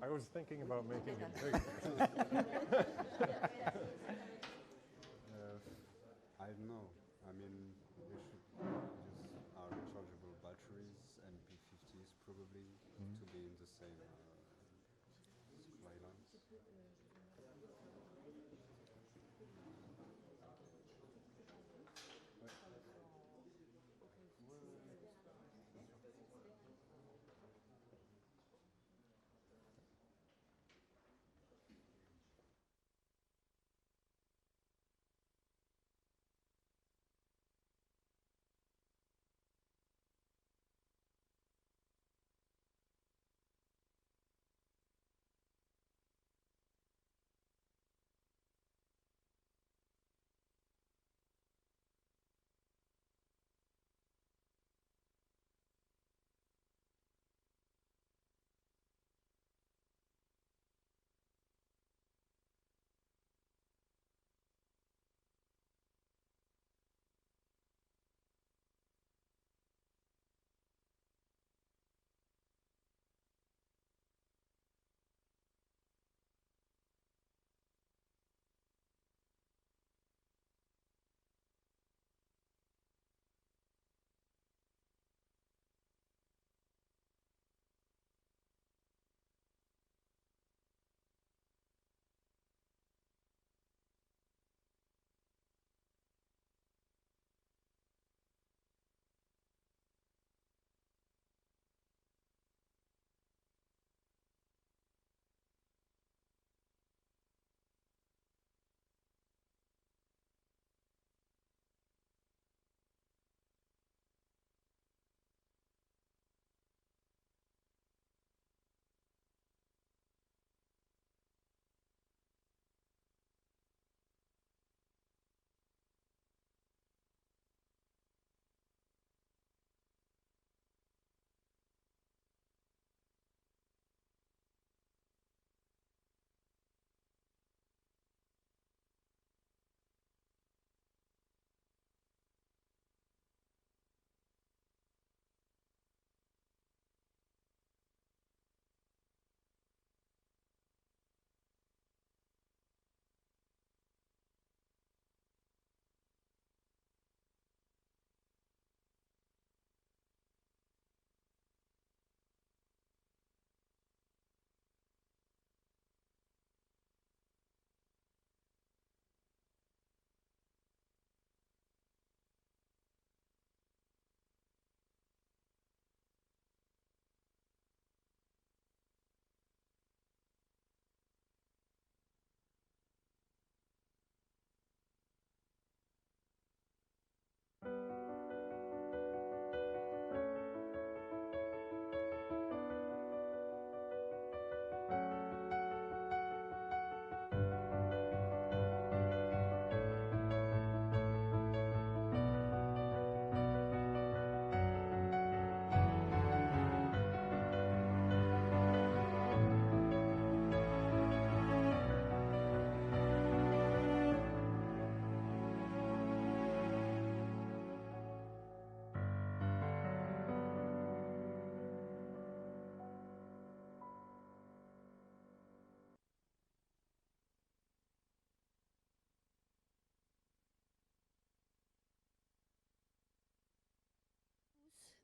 I was thinking about making it big. I don't know. I mean, we should use our rechargeable batteries and P50s probably to be in the same supply lines.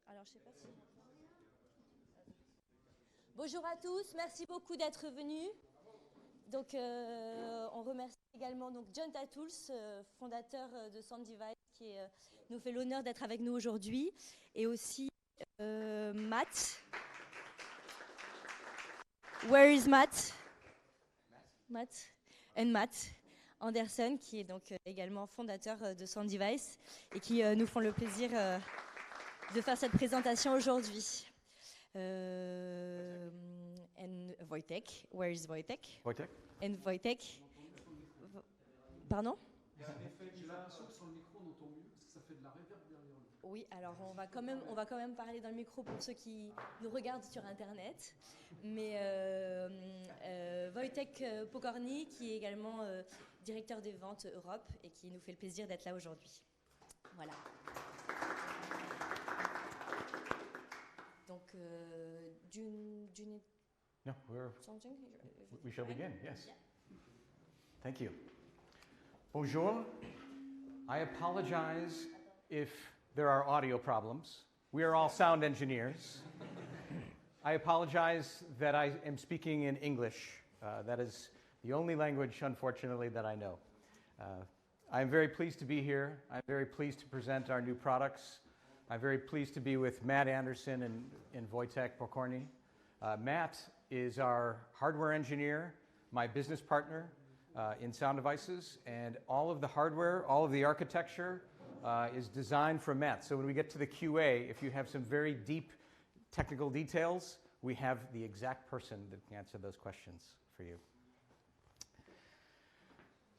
Alors, je sais pas si... Bonjour à tous, merci beaucoup d'être venus. Donc, on remercie également donc, Jon Tatooles, fondateur de Sound Devices, qui nous fait l'honneur d'être avec nous aujourd'hui. Et aussi Matt. Where is Matt? Matt. And Matt Anderson, qui est donc également fondateur de Sound Devices et qui nous font le plaisir de faire cette présentation aujourd'hui. And Vojtech, where is Vojtech? Vojtech? And Vojtech. Pardon? Il y a un effet, j'ai l'impression que sur le micro on entend mieux parce que ça fait de la réverb derrière nous. Oui, alors on va quand même parler dans le micro pour ceux qui nous regardent sur Internet. Mais Vojtech Pokorny, qui est également directeur des ventes Europe et qui nous fait le plaisir d'être là aujourd'hui. Voilà. Donc, No, we shall begin, yes. Yeah. Thank you. Bonjour. I apologize if there are audio problems. We are all sound engineers. I apologize that I am speaking in English. That is the only language, unfortunately, that I know. I'm very pleased to be here. I'm very pleased to present our new products. I'm very pleased to be with Matt Anderson and Vojtech Pokorny. Matt is our hardware engineer, my business partner in Sound Devices, and all of the hardware, all of the architecture is designed from Matt. So when we get to the QA, if you have some very deep technical details, we have the exact person that can answer those questions for you.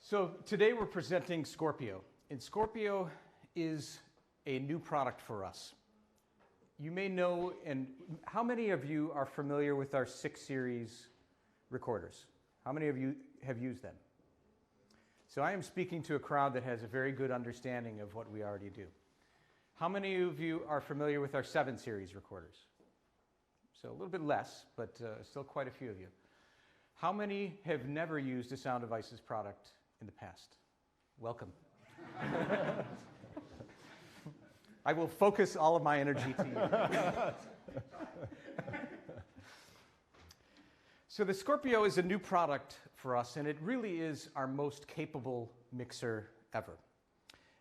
So today we're presenting Scorpio, and Scorpio is a new product for us. You may know, and how many of you are familiar with our 6 series recorders? How many of you have used them? So I am speaking to a crowd that has a very good understanding of what we already do. How many of you are familiar with our 7 series recorders? So a little bit less, but still quite a few of you. How many have never used a Sound Devices product in the past? Welcome. I will focus all of my energy to you. So the Scorpio is a new product for us, and it really is our most capable mixer ever.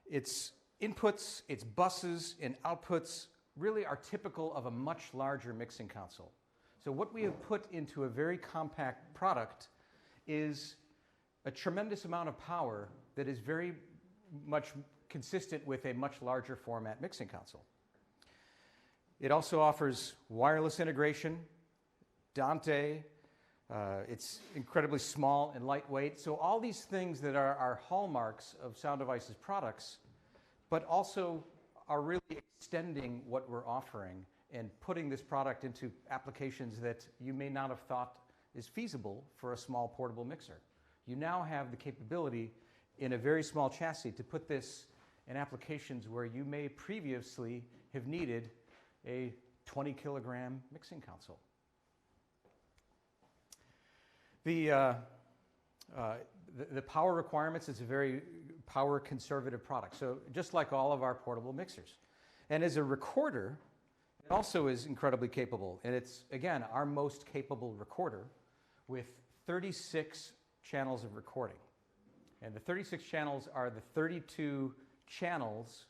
Its inputs, its buses, and outputs really are typical of a much larger mixing console. So what we have put into a very compact product is a tremendous amount of power that is very much consistent with a much larger format mixing console. It also offers wireless integration, Dante, it's incredibly small and lightweight. So all these things that are our hallmarks of Sound Devices products, but also are really extending what we're offering and putting this product into applications that you may not have thought is feasible for a small portable mixer. You now have the capability in a very small chassis to put this in applications where you may previously have needed a 20-kilogram mixing console. The power requirements is a very power-conservative product, so just like all of our portable mixers. And as a recorder, it also is incredibly capable, and it's, again, our most capable recorder with 36 channels of recording. And the 36 channels are the 32 channels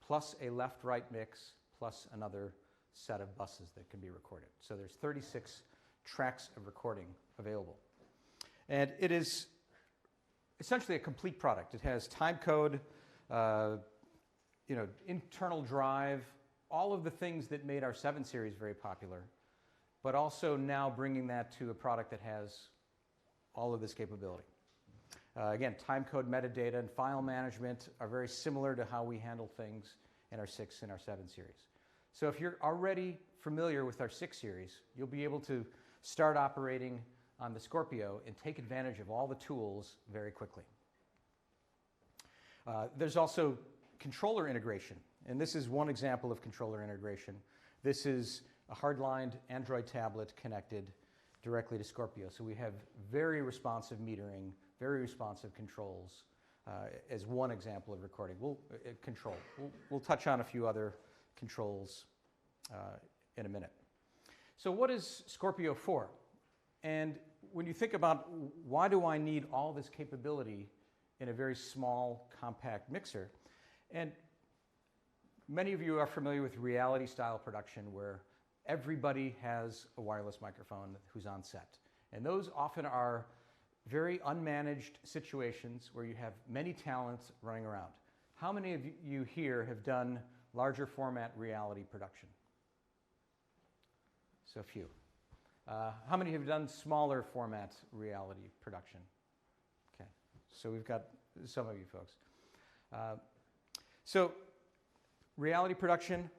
plus a left-right mix plus another set of buses that can be recorded. So there's 36 tracks of recording available. And it is essentially a complete product. It has time code, internal drive, all of the things that made our 7 series very popular, but also now bringing that to a product that has all of this capability. Again, time code metadata and file management are very similar to how we handle things in our 6 and our 7 series. So if you're already familiar with our 6 series, you'll be able to start operating on the Scorpio and take advantage of all the tools very quickly. There's also controller integration, and this is one example of controller integration. This is a hardlined Android tablet connected directly to Scorpio. So we have very responsive metering, very responsive controls as one example of recording. We'll touch on a few other controls in a minute. So what is Scorpio for? And when you think about why do I need all this capability in a very small, compact mixer, and many of you are familiar with reality-style production where everybody has a wireless microphone who's on set. And those often are very unmanaged situations where you have many talents running around. How many of you here have done larger format reality production? So few. How many have done smaller format reality production? Okay, so we've got some of you folks. So reality production,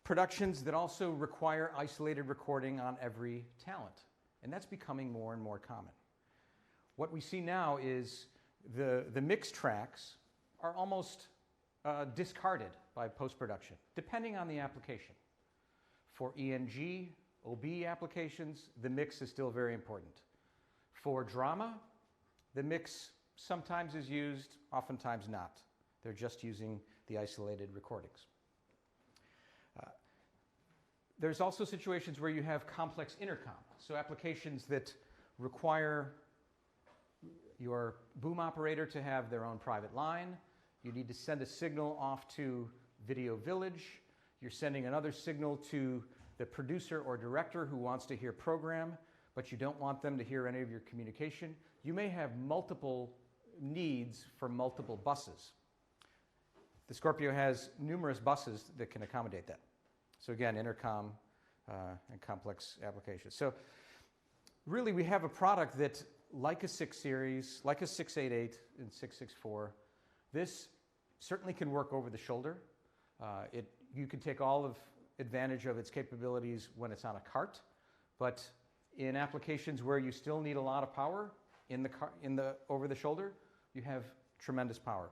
productions that also require isolated recording on every talent. And that's becoming more and more common. What we see now is the mix tracks are almost discarded by post-production, depending on the application. For ENG OB applications, the mix is still very important. For drama, the mix sometimes is used, oftentimes not. They're just using the isolated recordings. There's also situations where you have complex intercom. So applications that require your boom operator to have their own private line. You need to send a signal off to Video Village. You're sending another signal to the producer or director who wants to hear program, but you don't want them to hear any of your communication. You may have multiple needs for multiple buses. The Scorpio has numerous buses that can accommodate that. So again, intercom and complex applications. So really we have a product that, like a 6 series, like a 688 and 664, this certainly can work over the shoulder. You can take all of advantage of its capabilities when it's on a cart, but in applications where you still need a lot of power in the over the shoulder, you have tremendous power.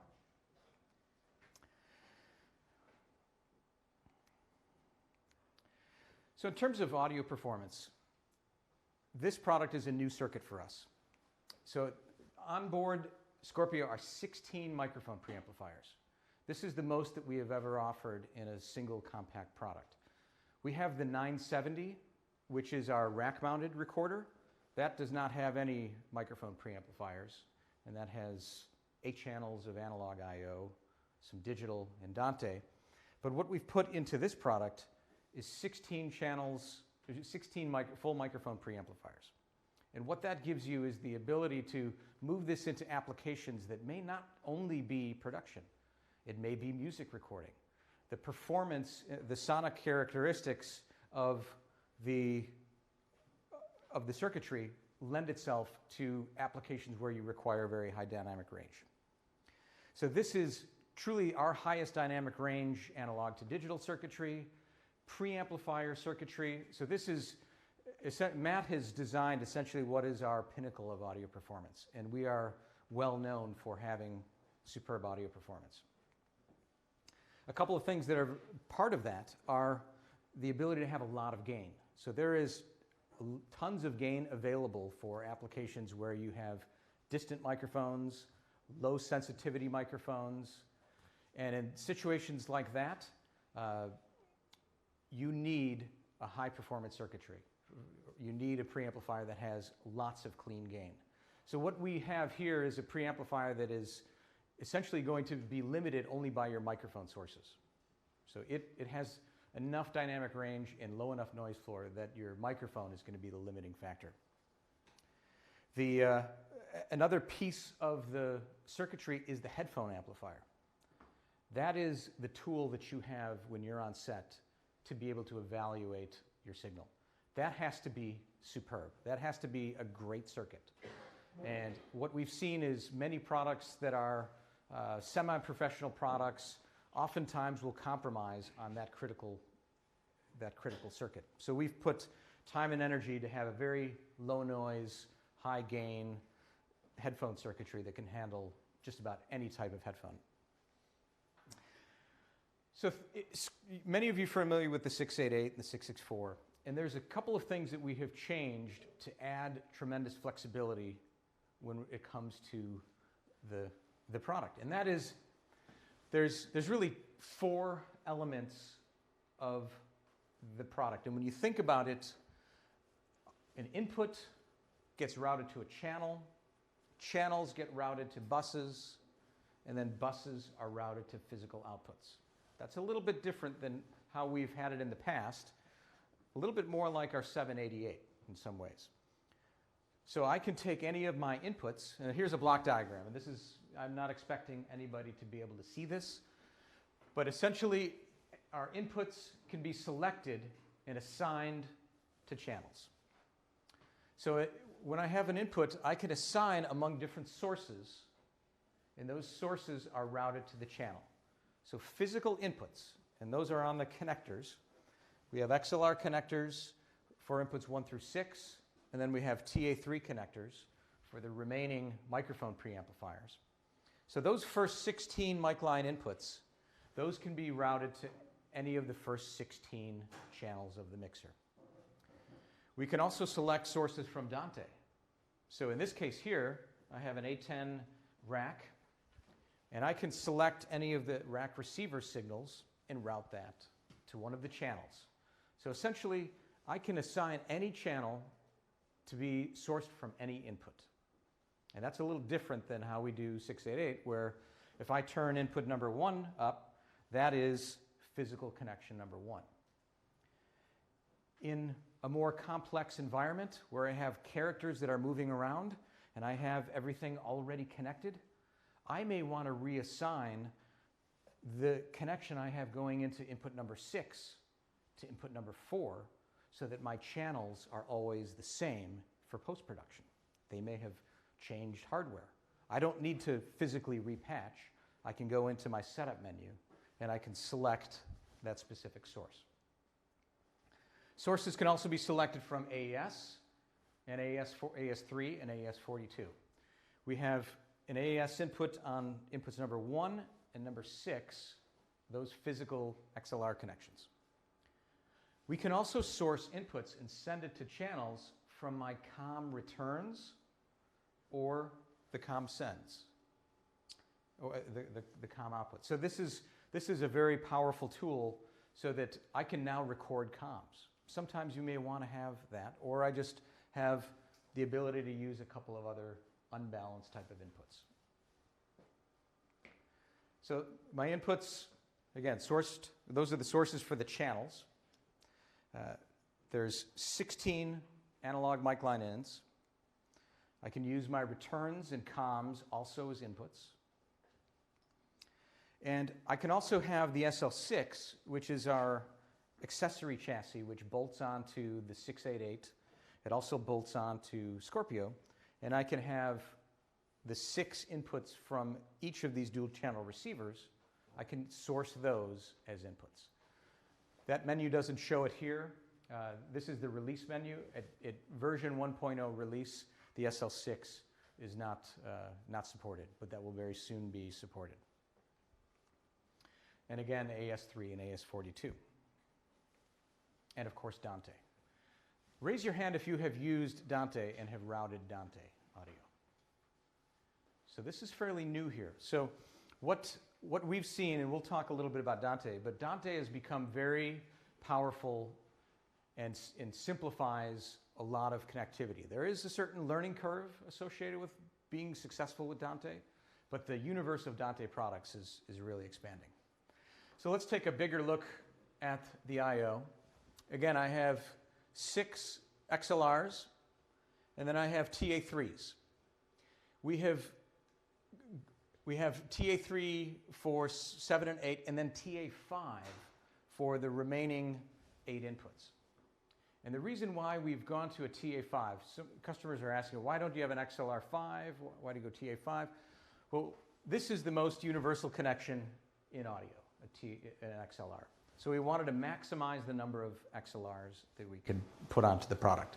So in terms of audio performance, this product is a new circuit for us. So on board Scorpio are 16 microphone preamplifiers. This is the most that we have ever offered in a single compact product. We have the 970, which is our rack-mounted recorder. That does not have any microphone preamplifiers, and that has 8 channels of analog I/O, some digital and Dante. But what we've put into this product is 16 channels, 16 full microphone preamplifiers. And what that gives you is the ability to move this into applications that may not only be production. It may be music recording. The performance, the sonic characteristics of the circuitry lend itself to applications where you require very high dynamic range. So this is truly our highest dynamic range analog to digital circuitry, preamplifier circuitry. So this is, Matt has designed essentially what is our pinnacle of audio performance, and we are well known for having superb audio performance. A couple of things that are part of that are the ability to have a lot of gain. So there is tons of gain available for applications where you have distant microphones, low sensitivity microphones, and in situations like that, you need a high performance circuitry. You need a preamplifier that has lots of clean gain. So what we have here is a preamplifier that is essentially going to be limited only by your microphone sources. So it has enough dynamic range and low enough noise floor that your microphone is going to be the limiting factor. Another piece of the circuitry is the headphone amplifier. That is the tool that you have when you're on set to be able to evaluate your signal. That has to be superb. That has to be a great circuit. And what we've seen is many products that are semi-professional products oftentimes will compromise on that critical circuit. So we've put time and energy to have a very low noise, high gain headphone circuitry that can handle just about any type of headphone. So many of you are familiar with the 688 and the 664, and there's a couple of things that we have changed to add tremendous flexibility when it comes to the product. And that is, there's really 4 elements of the product. And when you think about it, an input gets routed to a channel, channels get routed to buses, and then buses are routed to physical outputs. That's a little bit different than how we've had it in the past, a little bit more like our 788 in some ways. So I can take any of my inputs, and here's a block diagram, and this is, I'm not expecting anybody to be able to see this, but essentially our inputs can be selected and assigned to channels. So when I have an input, I can assign among different sources, and those sources are routed to the channel. So physical inputs, and those are on the connectors. We have XLR connectors for inputs 1 through 6, and then we have TA3 connectors for the remaining microphone preamplifiers. So those first 16 mic line inputs, those can be routed to any of the first 16 channels of the mixer. We can also select sources from Dante. So in this case here, I have an A10 rack, and I can select any of the rack receiver signals and route that to one of the channels. So essentially, I can assign any channel to be sourced from any input. And that's a little different than how we do 688, where if I turn input number 1 up, that is physical connection number 1. In a more complex environment where I have characters that are moving around and I have everything already connected, I may want to reassign the connection I have going into input number 6 to input number 4 so that my channels are always the same for post-production. They may have changed hardware. I don't need to physically repatch. I can go into my setup menu and I can select that specific source. Sources can also be selected from AES and AES3 and AES42. We have an AES input on inputs number 1 and number 6, those physical XLR connections. We can also source inputs and send it to channels from my COM returns or the COM sends, or the COM output. So this is a very powerful tool so that I can now record comms. Sometimes you may want to have that, or I just have the ability to use a couple of other unbalanced type of inputs. So my inputs, again, sourced, those are the sources for the channels. There's 16 analog mic line ins. I can use my returns and comms also as inputs. And I can also have the SL6, which is our accessory chassis, which bolts onto the 688. It also bolts onto Scorpio. And I can have the 6 inputs from each of these dual channel receivers. I can source those as inputs. That menu doesn't show it here. This is the release menu. At version 1.0 release, the SL6 is not supported, but that will very soon be supported. And again, AS3 and AS42. And of course, Dante. Raise your hand if you have used Dante and have routed Dante audio. So this is fairly new here. So what we've seen, and we'll talk a little bit about Dante, but Dante has become very powerful and simplifies a lot of connectivity. There is a certain learning curve associated with being successful with Dante, but the universe of Dante products is really expanding. So let's take a bigger look at the I/O. Again, I have 6 XLRs, and then I have TA3s. We have TA3 for 7 and 8, and then TA5 for the remaining 8 inputs. And the reason why we've gone to a TA5, some customers are asking, why don't you have an XLR5? Why do you go TA5? Well, this is the most universal connection in audio, an XLR. So we wanted to maximize the number of XLRs that we could put onto the product.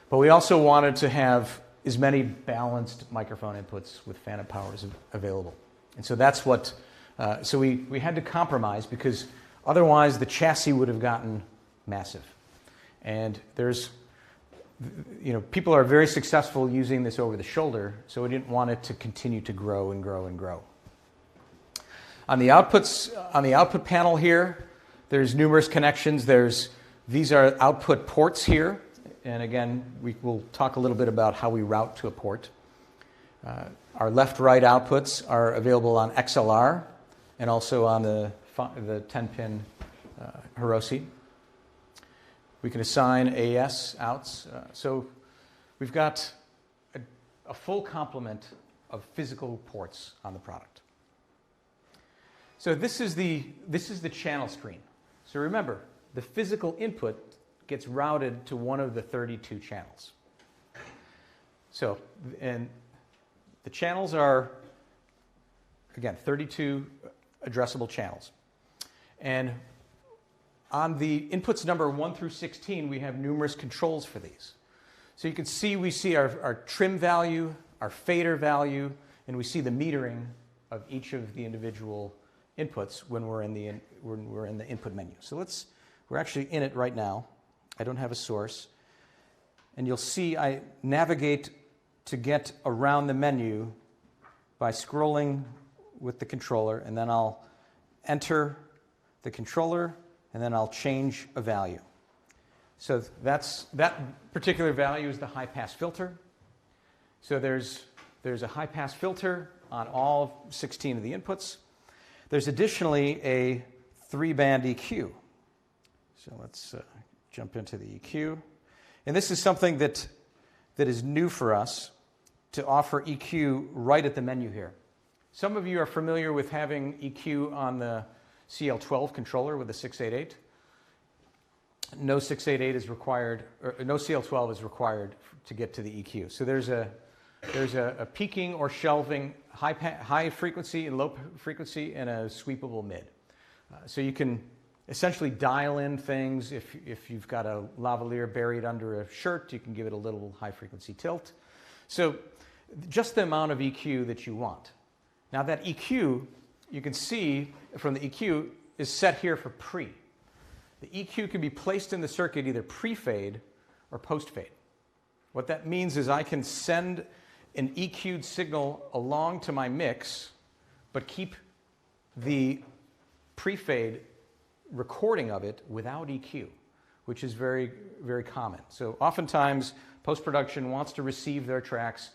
But we also wanted to have as many balanced microphone inputs with phantom powers available. And so that's what, so we had to compromise because otherwise the chassis would have gotten massive. And there's, people are very successful using this over the shoulder, so we didn't want it to continue to grow and grow and grow. On the output panel here, there's numerous connections. These are output ports here. And again, we will talk a little bit about how we route to a port. Our left-right outputs are available on XLR and also on the 10-pin Hiroshi. We can assign AES outs. So we've got a full complement of physical ports on the product. So this is the channel screen. So remember, the physical input gets routed to one of the 32 channels. So, and the channels are, again, 32 addressable channels. And on the inputs number 1 through 16, we have numerous controls for these. So you can see, we see our trim value, our fader value, and we see the metering of each of the individual inputs when we're in the input menu. So we're actually in it right now. I don't have a source. and you'll see I navigate to get around the menu by scrolling with the controller, and then I'll enter the controller, and then I'll change a value. So that particular value is the high-pass filter. So there's a high-pass filter on all 16 of the inputs. There's additionally a 3-band EQ. So let's jump into the EQ. And this is something that is new for us, to offer EQ right at the menu here. Some of you are familiar with having EQ on the CL12 controller with the 688. No 688 is required, or no CL12 is required to get to the EQ. So there's a peaking or shelving, high frequency and low frequency, and a sweepable mid. So you can essentially dial in things. If you've got a lavalier buried under a shirt, you can give it a little high frequency tilt. So just the amount of EQ that you want. Now that EQ, you can see from the EQ, is set here for pre. The EQ can be placed in the circuit either pre-fade or post-fade. What that means is I can send an EQ'd signal along to my mix, but keep the pre-fade recording of it without EQ, which is very, very common. So oftentimes, post-production wants to receive their tracks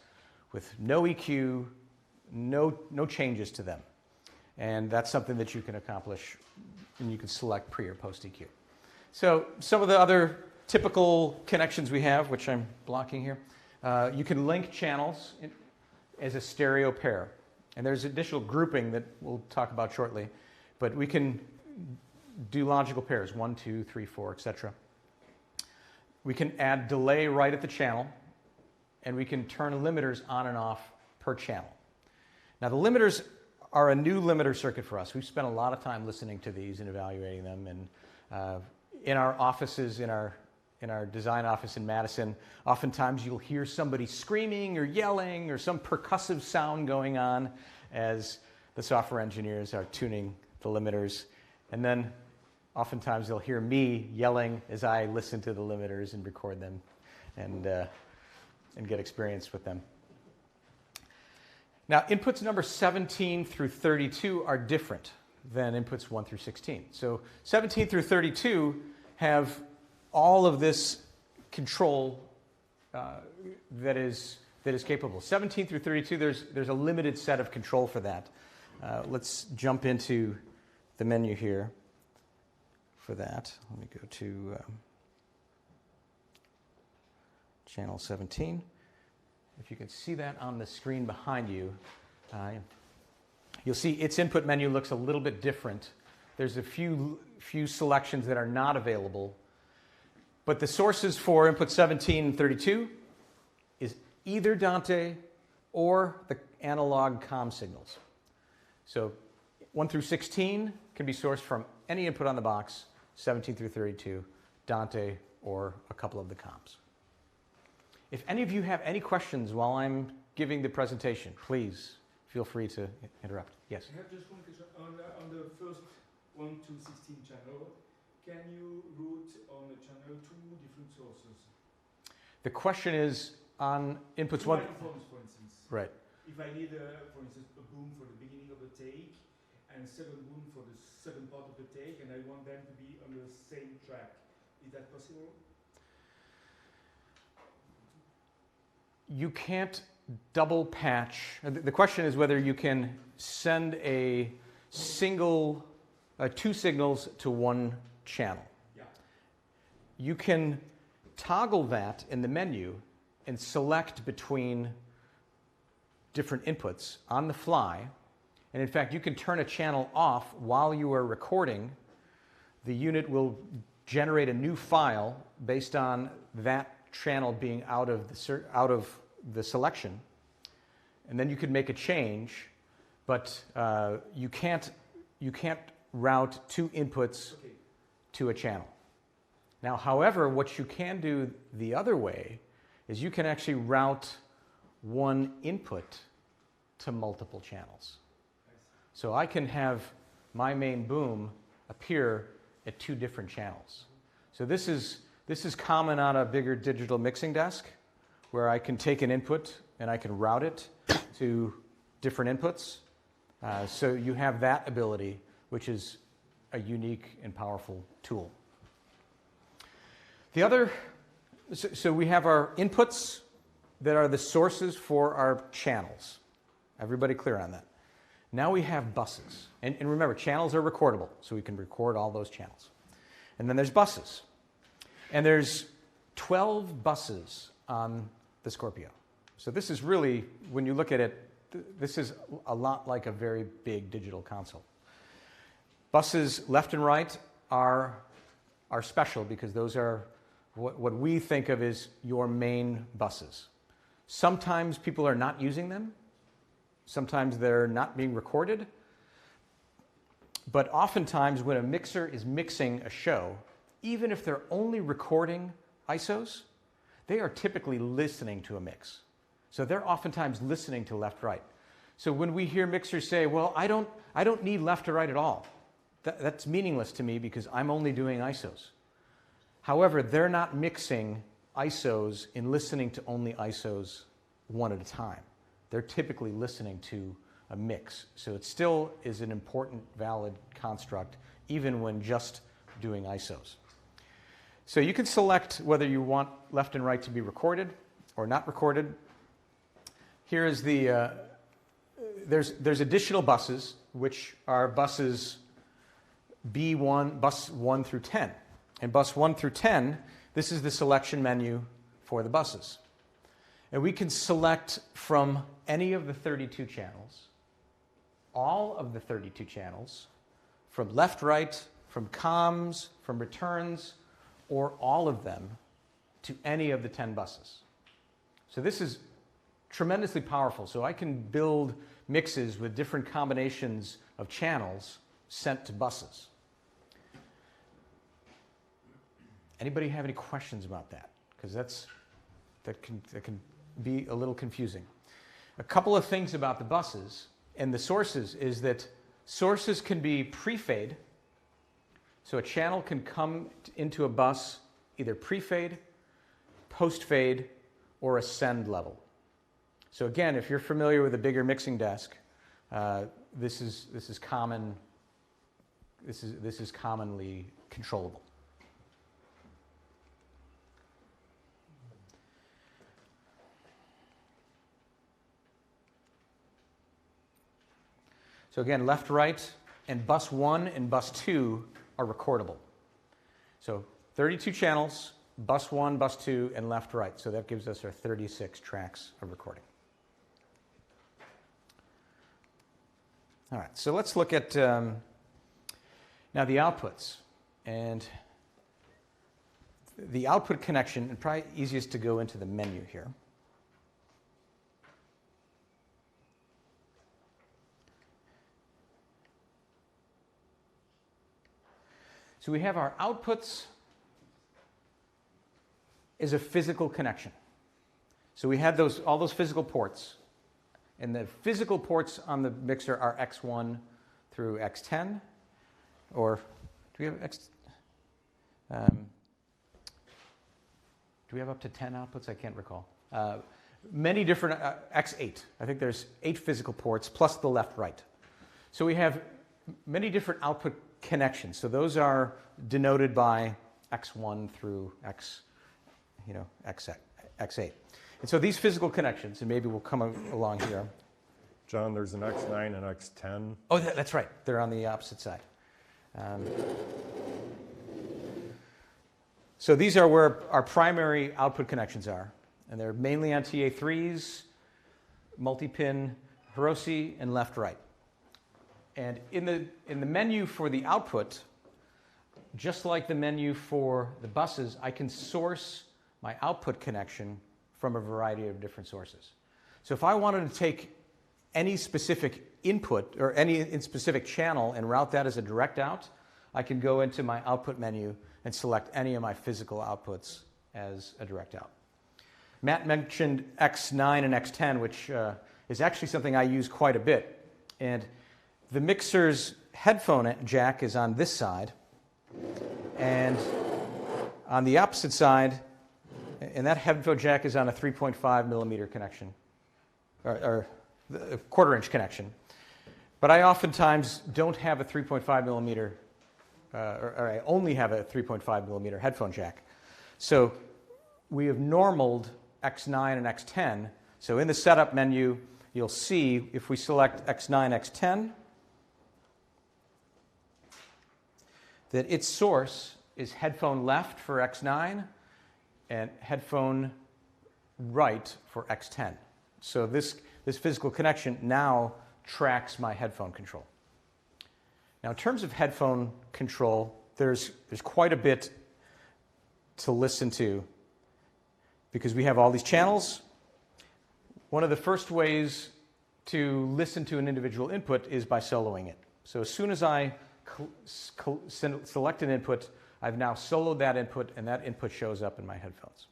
with no EQ, no changes to them. And that's something that you can accomplish, and you can select pre or post EQ. So some of the other typical connections we have, which I'm blocking here, you can link channels as a stereo pair. And there's additional grouping that we'll talk about shortly. But we can do logical pairs, 1, 2, 3, 4, etc. We can add delay right at the channel, and we can turn limiters on and off per channel. Now, the limiters are a new limiter circuit for us. We've spent a lot of time listening to these and evaluating them. And in our offices, in our design office in Madison, oftentimes you'll hear somebody screaming or yelling or some percussive sound going on as the software engineers are tuning the limiters. And then oftentimes they'll hear me yelling as I listen to the limiters and record them and get experience with them. Now, inputs number 17 through 32 are different than inputs 1 through 16. So 17 through 32 have all of this control that is capable. 17 through 32, there's a limited set of control for that. Let's jump into the menu here for that. Let me go to channel 17. If you can see that on the screen behind you, you'll see its input menu looks a little bit different. There's a few selections that are not available. But the sources for input 17 and 32 is either Dante or the analog comm signals. So 1 through 16 can be sourced from any input on the box, 17 through 32, Dante, or a couple of the comms. If any of you have any questions while I'm giving the presentation, please feel free to interrupt. Yes? I have just one question. On the first 1 to 16 channel, can you route on the channel 2 different sources? The question is on inputs 1. Microphones, for instance. Right. If I need, for instance, a boom for the beginning of the take and a second boom for the second part of the take, and I want them to be on the same track, is that possible? You can't double patch. The question is whether you can send a single, two signals to one channel. Yeah. You can toggle that in the menu and select between different inputs on the fly. And in fact, you can turn a channel off while you are recording. The unit will generate a new file based on that channel being out of the selection, and then you could make a change, but you can't route two inputs to a channel. Now, however, what you can do the other way is you can actually route one input to multiple channels. So I can have my main boom appear at two different channels. So this is This is common on a bigger digital mixing desk where I can take an input and I can route it to different inputs. So you have that ability, which is a unique and powerful tool. The other, so we have our inputs that are the sources for our channels. Everybody clear on that? Now we have buses. And remember, channels are recordable, so we can record all those channels. And then there's buses. And there's 12 buses on the Scorpio. So this is really, when you look at it, this is a lot like a very big digital console. Buses left and right are special because those are what we think of as your main buses. Sometimes people are not using them. Sometimes they're not being recorded. But oftentimes when a mixer is mixing a show, even if they're only recording ISOs, they are typically listening to a mix. So they're oftentimes listening to left-right. So when we hear mixers say, well, I don't need left or right at all, that's meaningless to me because I'm only doing ISOs. However, they're not mixing ISOs and listening to only ISOs one at a time. They're typically listening to a mix. So it still is an important, valid construct, even when just doing ISOs. So you can select whether you want left and right to be recorded or not recorded. Here is the, there's additional buses, which are buses B1, bus 1 through 10. And bus 1 through 10, this is the selection menu for the buses. And we can select from any of the 32 channels, all of the 32 channels, from left, right, from comms, from returns, or all of them to any of the 10 buses. So this is tremendously powerful. So I can build mixes with different combinations of channels sent to buses. Anybody have any questions about that? Because that can be a little confusing. A couple of things about the buses and the sources is that sources can be pre-fade. So a channel can come into a bus either pre-fade, post-fade, or a send level. So again, if you're familiar with a bigger mixing desk, this is common. This is commonly controllable. So again, left, right, and bus 1 and bus 2 are recordable. So 32 channels, bus 1, bus 2, and left, right. So that gives us our 36 tracks of recording. All right, so let's look at now the outputs. And the output connection, and probably easiest to go into the menu here. So we have our outputs as a physical connection. So we had all those physical ports. And the physical ports on the mixer are X1 through X10. Or do we have do we have up to 10 outputs? I can't recall. Many different, X8. I think there's 8 physical ports plus the left, right. So we have many different output connections. So those are denoted by X1 through X8. And so these physical connections, and maybe we'll come along here. John, there's an X9 and X10. Oh, that's right. They're on the opposite side. So these are where our primary output connections are. And they're mainly on TA3s, multi-pin, Hiroshi, and left-right. And in the menu for the output, just like the menu for the buses, I can source my output connection from a variety of different sources. So if I wanted to take any specific input or any specific channel and route that as a direct out, I can go into my output menu and select any of my physical outputs as a direct out. Matt mentioned X9 and X10, which is actually something I use quite a bit. And the mixer's headphone jack is on this side, and On the opposite side, and that headphone jack is on a 3.5 millimeter connection, or a quarter-inch connection. But I oftentimes don't have a 3.5 millimeter, or I only have a 3.5 millimeter headphone jack. So we have normaled X9 and X10. So in the setup menu, you'll see if we select X9, X10, that its source is headphone left for X9 and headphone right for X10. So this physical connection now tracks my headphone control. Now, in terms of headphone control, there's quite a bit to listen to because we have all these channels. One of the first ways to listen to an individual input is by soloing it. So as soon as I select an input, I've now soloed that input, and that input shows up in my headphones.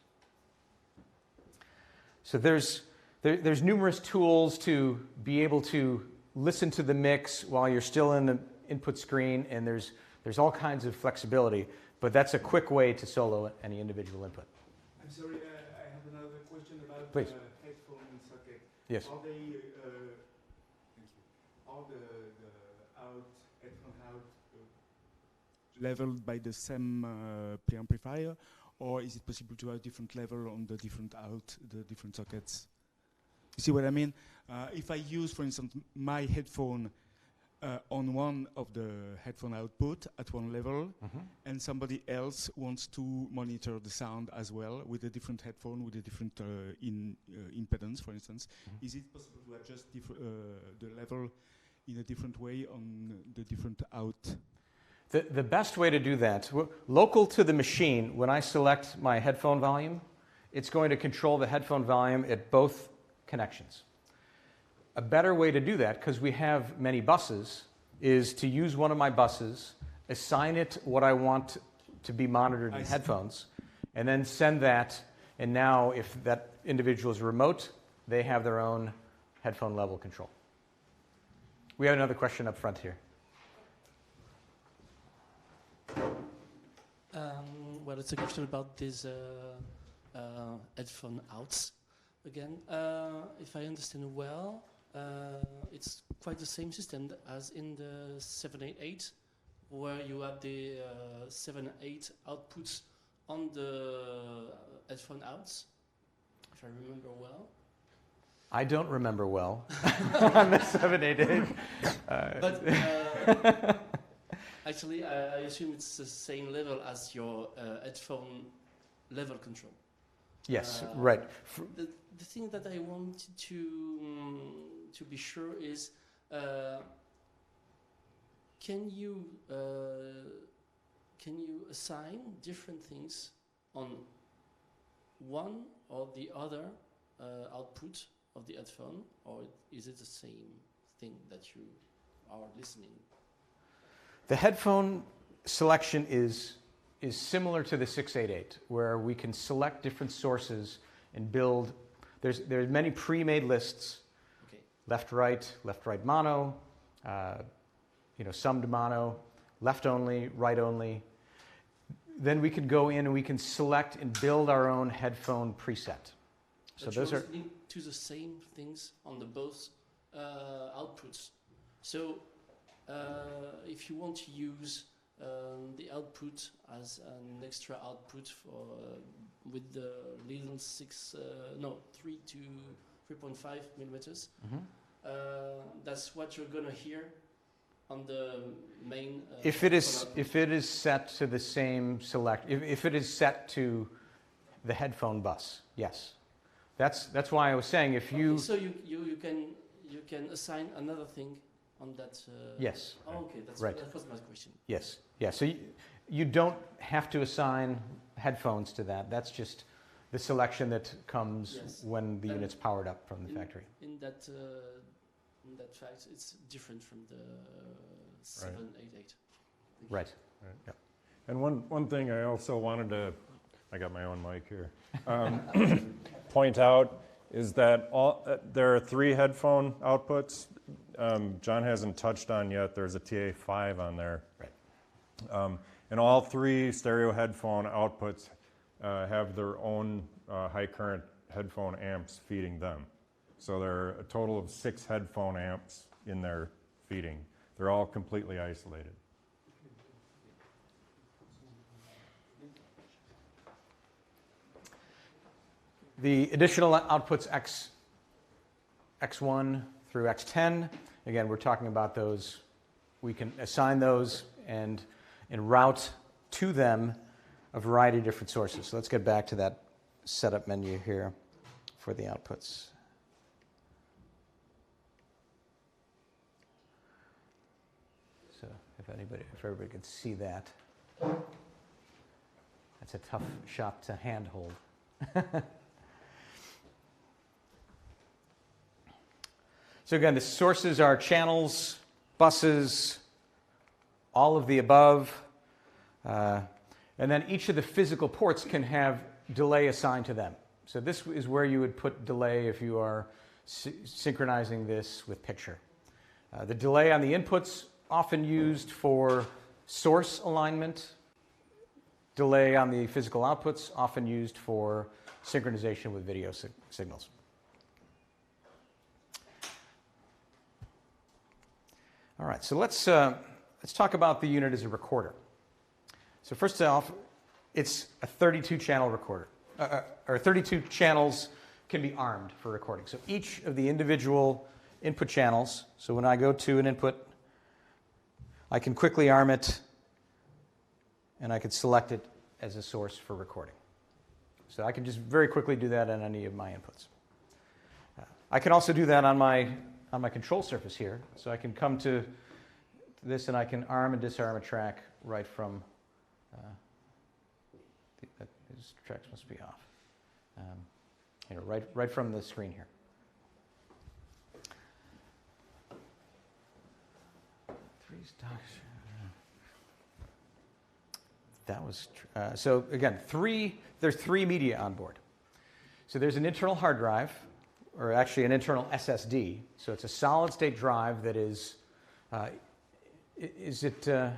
So there's numerous tools to be able to listen to the mix while you're still in the input screen, and there's all kinds of flexibility, but that's a quick way to solo any individual input. I'm sorry, I have another question about Please. Headphone socket. Yes. Are they, are the headphone out leveled by the same preamplifier, or is it possible to have different level on the different sockets? You see what I mean? If I use, for instance, my headphone on one of the headphone output at one level, and somebody else wants to monitor the sound as well with a different headphone, with a different impedance, for instance, is it possible to adjust the level in a different way on the different out? The best way to do that, local to the machine, when I select my headphone volume, it's going to control the headphone volume at both connections. A better way to do that, because we have many buses, is to use one of my buses, assign it what I want to be monitored in headphones, and then send that. And now, if that individual is remote, they have their own headphone level control. We have another question up front here. Well, it's a question about these headphone outs. Again, if I understand well, it's quite the same system as in the 788, where you have the 7/8 outputs on the headphone outs, if I remember well. I don't remember well on the 788. But actually, I assume it's the same level as your headphone level control. Yes, right. The thing that I wanted to be sure is, can you assign different things on one or the other output of the headphone, or is it the same thing that you are listening? The headphone selection is similar to the 688, where we can select different sources and build. There's many pre-made lists. Okay. Left, right mono, summed mono, left only, right only. Then we can go in and we can select and build our own headphone preset. So but those are listening to the same things on the both outputs. So if you want to use the output as an extra output for with the little 3 to 3.5 millimeters, that's what you're gonna hear on the main. If it is set to the same select, if it is set to the headphone bus, yes. That's why I was saying if you. Okay, so you can assign another thing on that. Yes. Oh, okay, that's right. That was my question. Yes. Yeah. So you don't have to assign headphones to that. That's just the selection that comes when the unit's powered up from the factory. In that fact, it's different from the 788. Right. Yep. And one thing I also wanted to, I got my own mic here, point out is that there are 3 headphone outputs. John hasn't touched on yet. There's a TA5 on there. Right. And all three stereo headphone outputs have their own high current headphone amps feeding them. So there are a total of 6 headphone amps in their feeding. They're all completely isolated. The additional outputs X1 through X10, again, we're talking about those. We can assign those and route to them a variety of different sources. So let's get back to that setup menu here for the outputs. So if everybody can see that. That's a tough shot to handhold. So again, the sources are channels, buses, all of the above. And then each of the physical ports can have delay assigned to them. So this is where you would put delay if you are synchronizing this with picture. The delay on the inputs, often used for source alignment. Delay on the physical outputs, often used for synchronization with video signals. All right, so let's talk about the unit as a recorder. So first off, it's a 32-channel recorder, or 32 channels can be armed for recording. So each of the individual input channels, so when I go to an input, I can quickly arm it, and I can select it as a source for recording. So I can just very quickly do that on any of my inputs. I can also do that on my control surface here. So I can come to this and I can arm and disarm a track right from, these tracks must be off, right from the screen here. That was, so again, there's 3 media on board. So there's an internal hard drive, or actually an internal SSD. So it's a solid state drive that is it on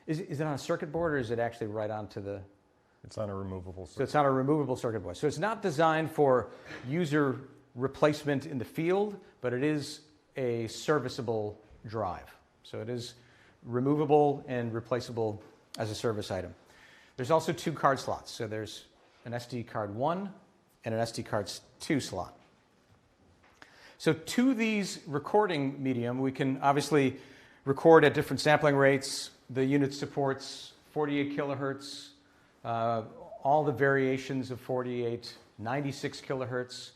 a circuit board, or is it actually right onto the? It's on a removable circuit. So it's on a removable circuit board. So it's not designed for user replacement in the field, but it is a serviceable drive. So it is removable and replaceable as a service item. There's also 2 card slots. So there's an SD card 1 and an SD card 2 slot. So to these recording medium, we can obviously record at different sampling rates. The unit supports 48 kilohertz, all the variations of 48, 96 kilohertz,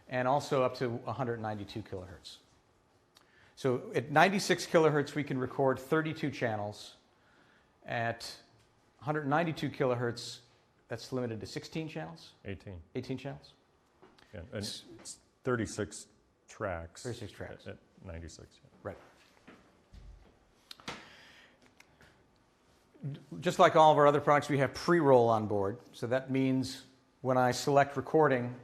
and also up to 192 kilohertz. So at 96 kilohertz, we can record 32 channels. At 192 kilohertz, that's limited to 16 channels? 18. 18 channels? Yeah, and it's 36 tracks. 36 tracks. At 96. Yeah. Right. Just like all of our other products, we have pre-roll on board. So that means when I select recording,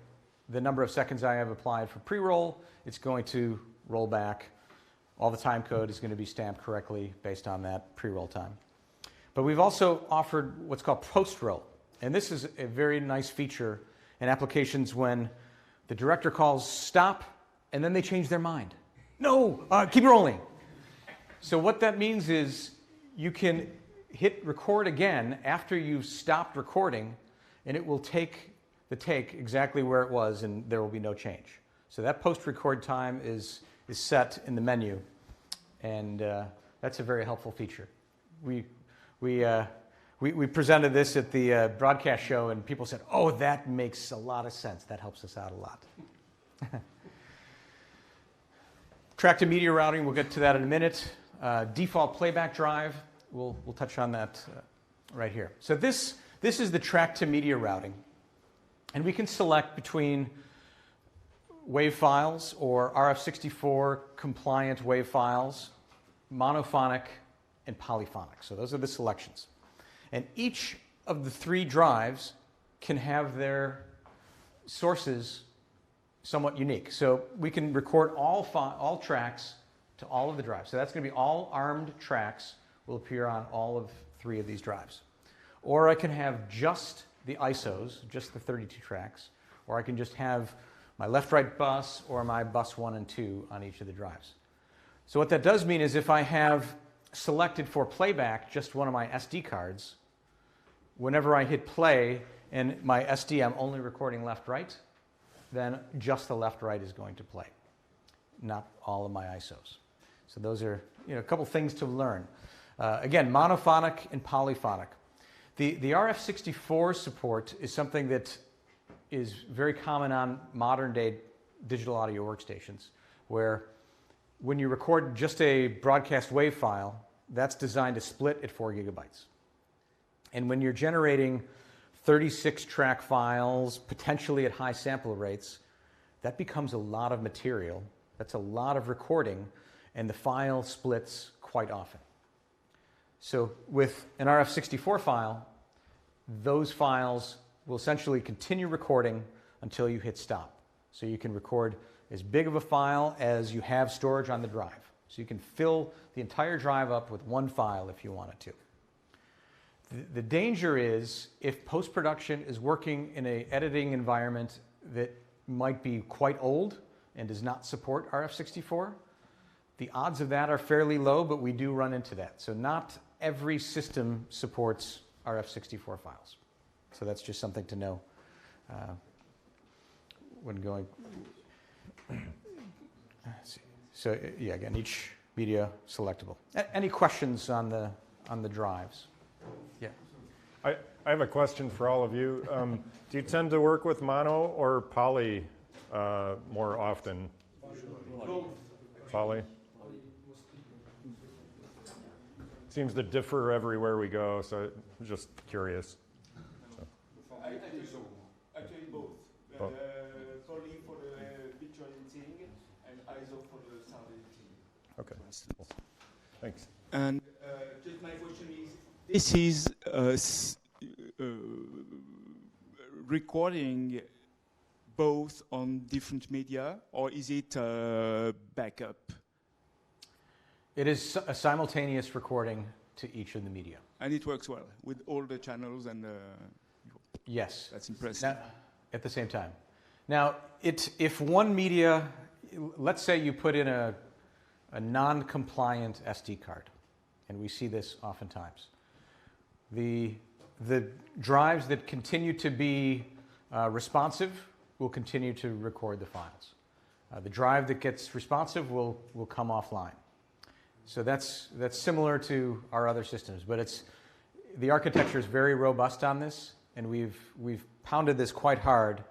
the number of seconds I have applied for pre-roll, it's going to roll back. All the time code is going to be stamped correctly based on that pre-roll time. But we've also offered what's called post-roll. And this is a very nice feature in applications when the director calls stop, and then they change their mind. No, keep rolling. So what that means is you can hit record again after you've stopped recording, and it will take the take exactly where it was, and there will be no change. So that post-record time is set in the menu, and that's a very helpful feature. We presented this at the broadcast show, and people said, "Oh, that makes a lot of sense. That helps us out a lot." Track to media routing, we'll get to that in a minute. Default playback drive, we'll touch on that right here. So this is the track to media routing, and we can select between WAV files or RF64 compliant WAV files, monophonic, and polyphonic. So those are the selections. And each of the 3 drives can have their sources somewhat unique. So we can record all tracks to all of the drives. So that's going to be all armed tracks will appear on all of 3 of these drives. or I can have just the ISOs, just the 32 tracks, or I can just have my left-right bus or my bus 1 and 2 on each of the drives. So what that does mean is if I have selected for playback just one of my SD cards, whenever I hit play and my SD, I'm only recording left-right, then just the left-right is going to play, not all of my ISOs. So those are a couple things to learn. Again, monophonic and polyphonic. The RF64 support is something that is very common on modern-day digital audio workstations, where when you record just a broadcast wave file, that's designed to split at 4 gigabytes. And when you're generating 36-track files, potentially at high sample rates, that becomes a lot of material. That's a lot of recording, and the file splits quite often. So with an RF64 file, those files will essentially continue recording until you hit stop. So you can record as big of a file as you have storage on the drive. So you can fill the entire drive up with one file if you wanted to. The danger is if post-production is working in an editing environment that might be quite old and does not support RF64, the odds of that are fairly low, but we do run into that. So not every system supports RF64 files. So that's just something to know when going. Let's see. So yeah, again, each media selectable. Any questions on the drives? Yeah. I have a question for all of you. Do you tend to work with mono or poly more often? Poly? Seems to differ everywhere we go, so I'm just curious. So. I think so. Actually, both. Both. Poly for the picture editing and ISO for the sound editing. Okay. Cool. Thanks. And just my question is, this is recording both on different media, or is it backup? It is a simultaneous recording to each of the media. And it works well with all the channels and Yes. that's impressive. Now, at the same time. Now, if one media, let's say you put in a non-compliant SD card, and we see this oftentimes. The drives that continue to be responsive will continue to record the files. The drive that gets responsive will come offline. So that's similar to our other systems, but the architecture is very robust on this, and we've pounded this quite hard,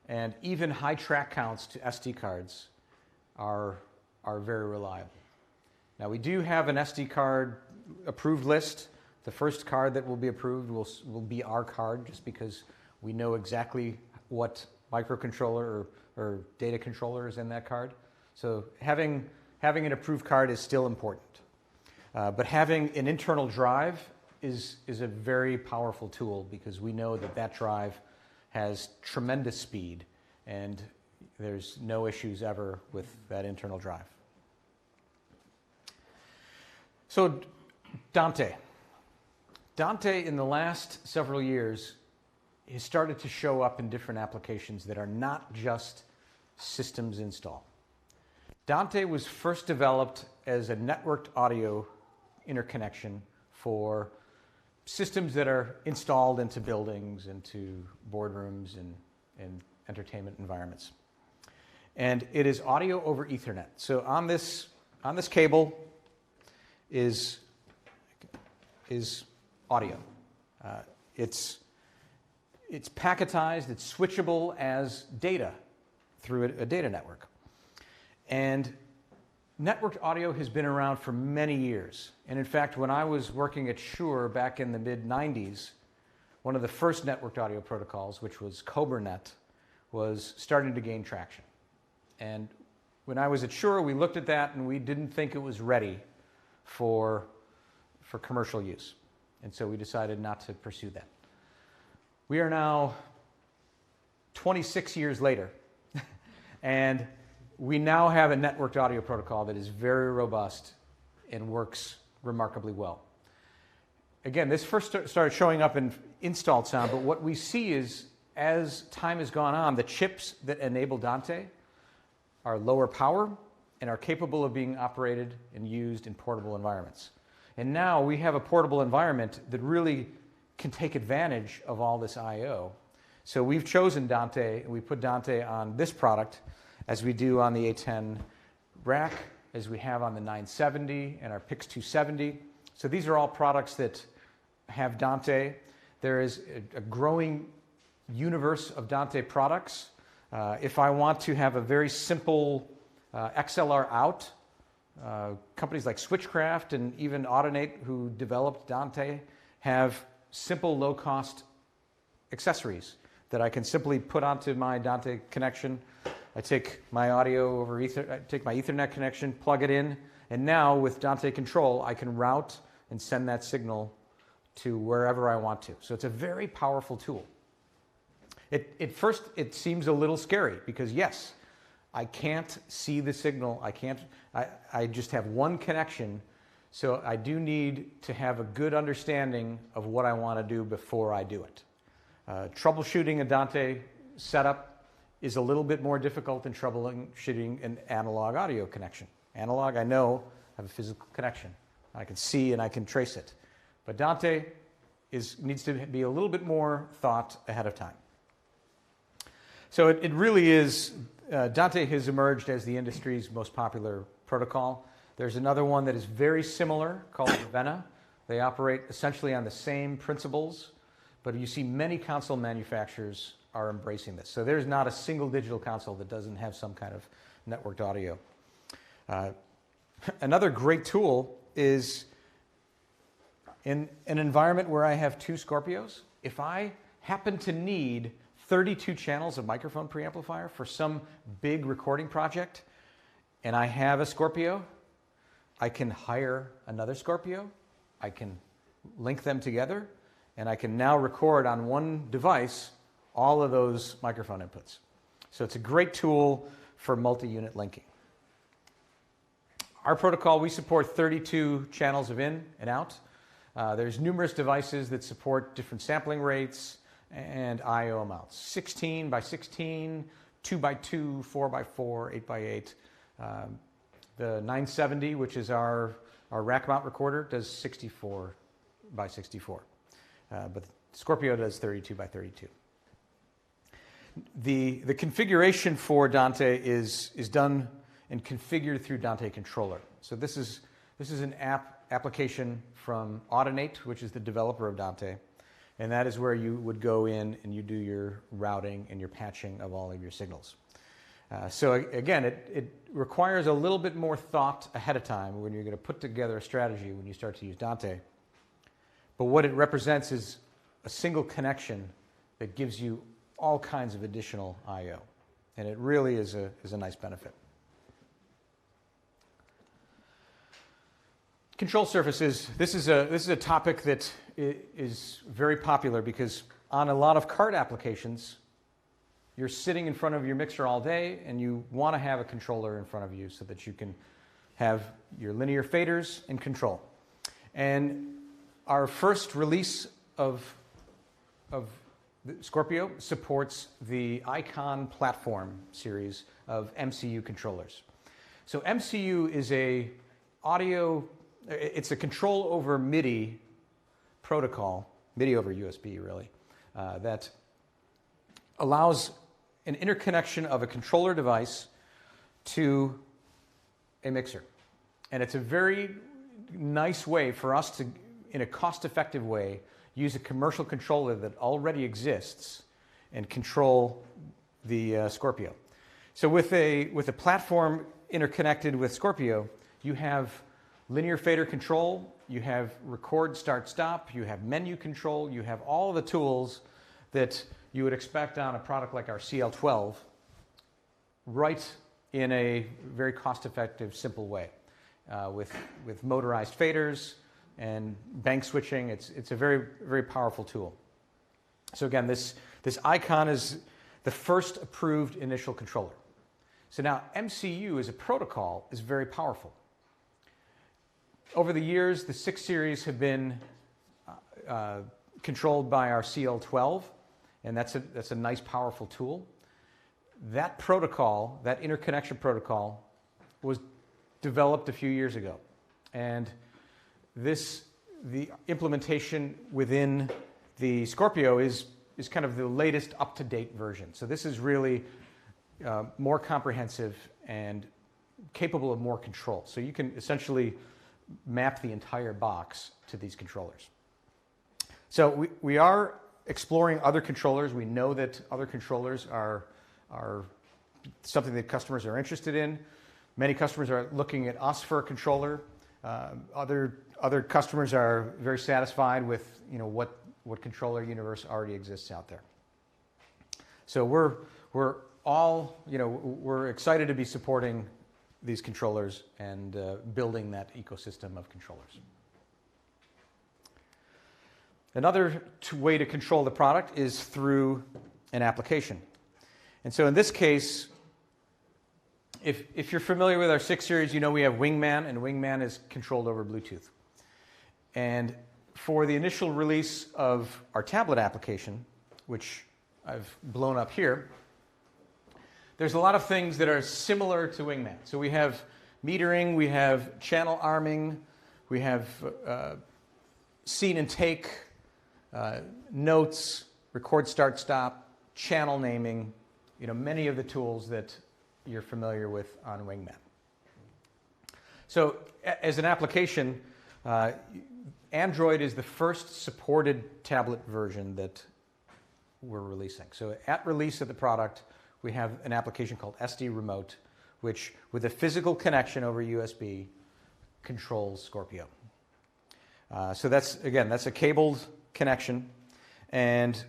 and even high track counts to SD cards are very reliable. Now we do have an SD card approved list. The first card that will be approved will be our card, just because we know exactly what microcontroller or data controller is in that card. So having an approved card is still important. But having an internal drive is a very powerful tool, because we know that drive has tremendous speed, and there's no issues ever with that internal drive. So Dante in the last several years has started to show up in different applications that are not just systems install. Dante was first developed as a networked audio interconnection for systems that are installed into buildings, into boardrooms, and entertainment environments. And it is audio over Ethernet. So on this cable is audio. It's packetized, it's switchable as data through a data network. And networked audio has been around for many years. And in fact, when I was working at Shure back in the mid-90s, one of the first networked audio protocols, which was CobraNet, was starting to gain traction. And when I was at Shure, we looked at that and we didn't think it was ready for commercial use. And so we decided not to pursue that. We are now 26 years later, and we now have a networked audio protocol that is very robust and works remarkably well. again, this first started showing up in installed sound, but what we see is, as time has gone on, the chips that enable Dante are lower power and are capable of being operated and used in portable environments. And now we have a portable environment that really can take advantage of all this I/O. So we've chosen Dante, and we put Dante on this product, as we do on the A10 rack, as we have on the 970 and our Pix 270. So these are all products that have Dante. There is a growing universe of Dante products. If I want to have a very simple XLR out, companies like Switchcraft and even Audinate, who developed Dante, have simple low-cost accessories that I can simply put onto my Dante connection. I take my audio over I take my Ethernet connection, plug it in, and now with Dante Control, I can route and send that signal to wherever I want to. So it's a very powerful tool. At first, it seems a little scary because yes, I can't see the signal. I just have one connection. So I do need to have a good understanding of what I want to do before I do it. Troubleshooting a Dante setup is a little bit more difficult than troubleshooting an analog audio connection. Analog, I know, I have a physical connection. I can see and I can trace it. But Dante needs to be a little bit more thought ahead of time. So it really is, Dante has emerged as the industry's most popular protocol. There's another one that is very similar called Ravenna. They operate essentially on the same principles, but you see many console manufacturers are embracing this. So there's not a single digital console that doesn't have some kind of networked audio. Another great tool is in an environment where I have two Scorpios. If I happen to need 32 channels of microphone preamplifier for some big recording project, and I have a Scorpio, I can hire another Scorpio, I can link them together, and I can now record on one device all of those microphone inputs. So it's a great tool for multi-unit linking. Our protocol, we support 32 channels of in and out. There's numerous devices that support different sampling rates and I/O amounts. 16 by 16, 2 by 2, 4 by 4, 8 by 8. The 970, which is our rack mount recorder, does 64 by 64. But Scorpio does 32 by 32. The configuration for Dante is done and configured through Dante Controller. So this is an application from Audinate, which is the developer of Dante. And that is where you would go in and you do your routing and your patching of all of your signals. So again, it requires a little bit more thought ahead of time when you're going to put together a strategy when you start to use Dante. But what it represents is a single connection that gives you all kinds of additional I/O. And it really is a nice benefit. Control surfaces. This is a topic that is very popular because on a lot of card applications, you're sitting in front of your mixer all day and you want to have a controller in front of you so that you can have your linear faders and control. And our first release of Scorpio supports the Icon platform series of MCU controllers. So MCU is it's a control over MIDI protocol, MIDI over USB really, that allows an interconnection of a controller device to a mixer. And it's a very nice way for us to, in a cost-effective way, use a commercial controller that already exists and control the Scorpio. So with a platform interconnected with Scorpio, you have linear fader control, you have record, start, stop, you have menu control, you have all the tools that you would expect on a product like our CL12, right in a very cost-effective, simple way, with motorized faders and bank switching. It's a very, very powerful tool. So again, this Icon is the first approved initial controller. So now MCU as a protocol is very powerful. Over the years, the 6 series have been controlled by our CL12, and that's a nice, powerful tool. That protocol, that interconnection protocol, was developed a few years ago, and the implementation within the Scorpio is kind of the latest up-to-date version. So this is really more comprehensive and capable of more control. So you can essentially map the entire box to these controllers. So we are exploring other controllers. We know that other controllers are something that customers are interested in. Many customers are looking at us for a controller. Other customers are very satisfied with what controller universe already exists out there. So we're excited to be supporting these controllers and building that ecosystem of controllers. Another way to control the product is through an application. And so in this case, if you're familiar with our 6 series, you know we have Wingman, and Wingman is controlled over Bluetooth. And for the initial release of our tablet application, which I've blown up here, there's a lot of things that are similar to Wingman. So we have metering, we have channel arming, we have scene and take, notes, record, start, stop, channel naming, many of the tools that you're familiar with on Wingman. So as an application, Android is the first supported tablet version that we're releasing. So at release of the product, we have an application called SD Remote, which with a physical connection over USB controls Scorpio. So that's a cabled connection, and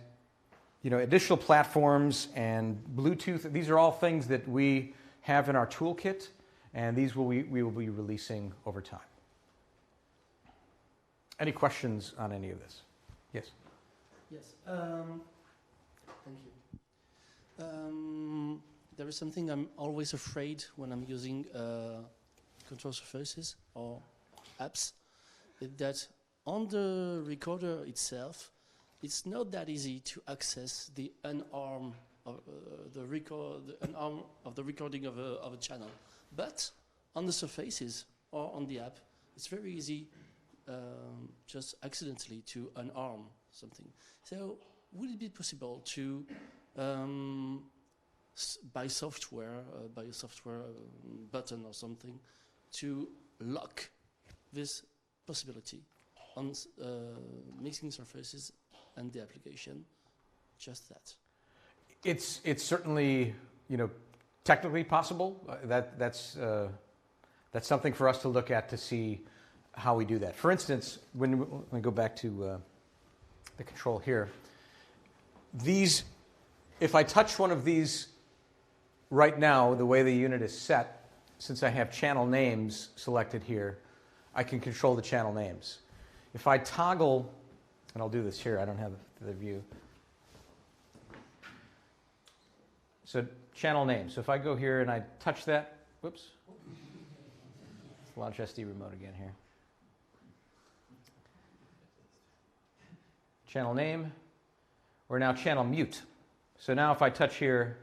additional platforms and Bluetooth. These are all things that we have in our toolkit, and these we will be releasing over time. Any questions on any of this? Yes. Yes. Thank you. There is something I'm always afraid when I'm using control surfaces or apps, is that on the recorder itself, it's not that easy to access the unarm of the recording of a channel. But on the surfaces or on the app, it's very easy just accidentally to unarm something. So would it be possible to by a software button or something to lock this possibility on mixing surfaces and the application? Just that. It's certainly technically possible. That's something for us to look at to see how we do that. For instance, when we go back to the control here, if I touch one of these right now, the way the unit is set, since I have channel names selected here, I can control the channel names. If I toggle, and I'll do this here, I don't have the view. So channel name. So if I go here and I touch that, whoops. Let's launch SD Remote again here. Channel name, or now channel mute. So now if I touch here,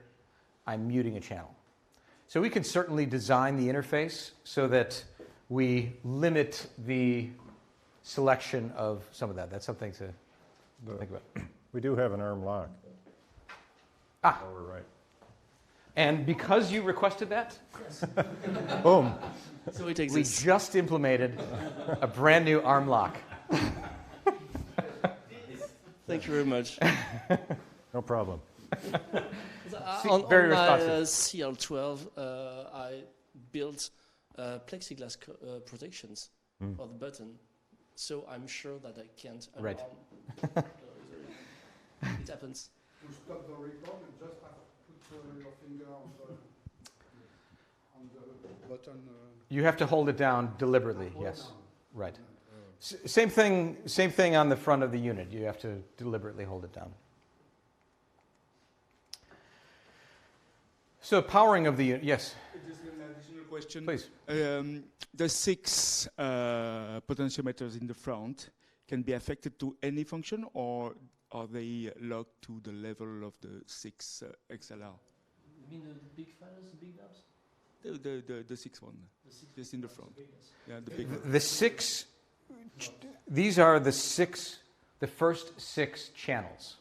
I'm muting a channel. So we can certainly design the interface so that we limit the selection of some of that. That's something to think about. We do have an arm lock. Ah. Oh, we're right. And because you requested that, Boom. So it we exists. just implemented a brand new arm lock. Thank you very much. No problem. On very my responsive. CL12, I built plexiglass protections for the button, so I'm sure that I can't. Right. It happens. To stop the record, you just have to put your finger on the button. You have to hold it down deliberately, yes. down. Right. Same thing on the front of the unit. You have to deliberately hold it down. So powering of the unit, yes. Just an additional question. Please. The 6 potentiometers in the front, can be affected to any function, or are they locked to the level of the 6 XLR? You mean the big files, the big knobs? The 6 one, just in the front. Yeah, the big one. The 6, these are the first 6 channels.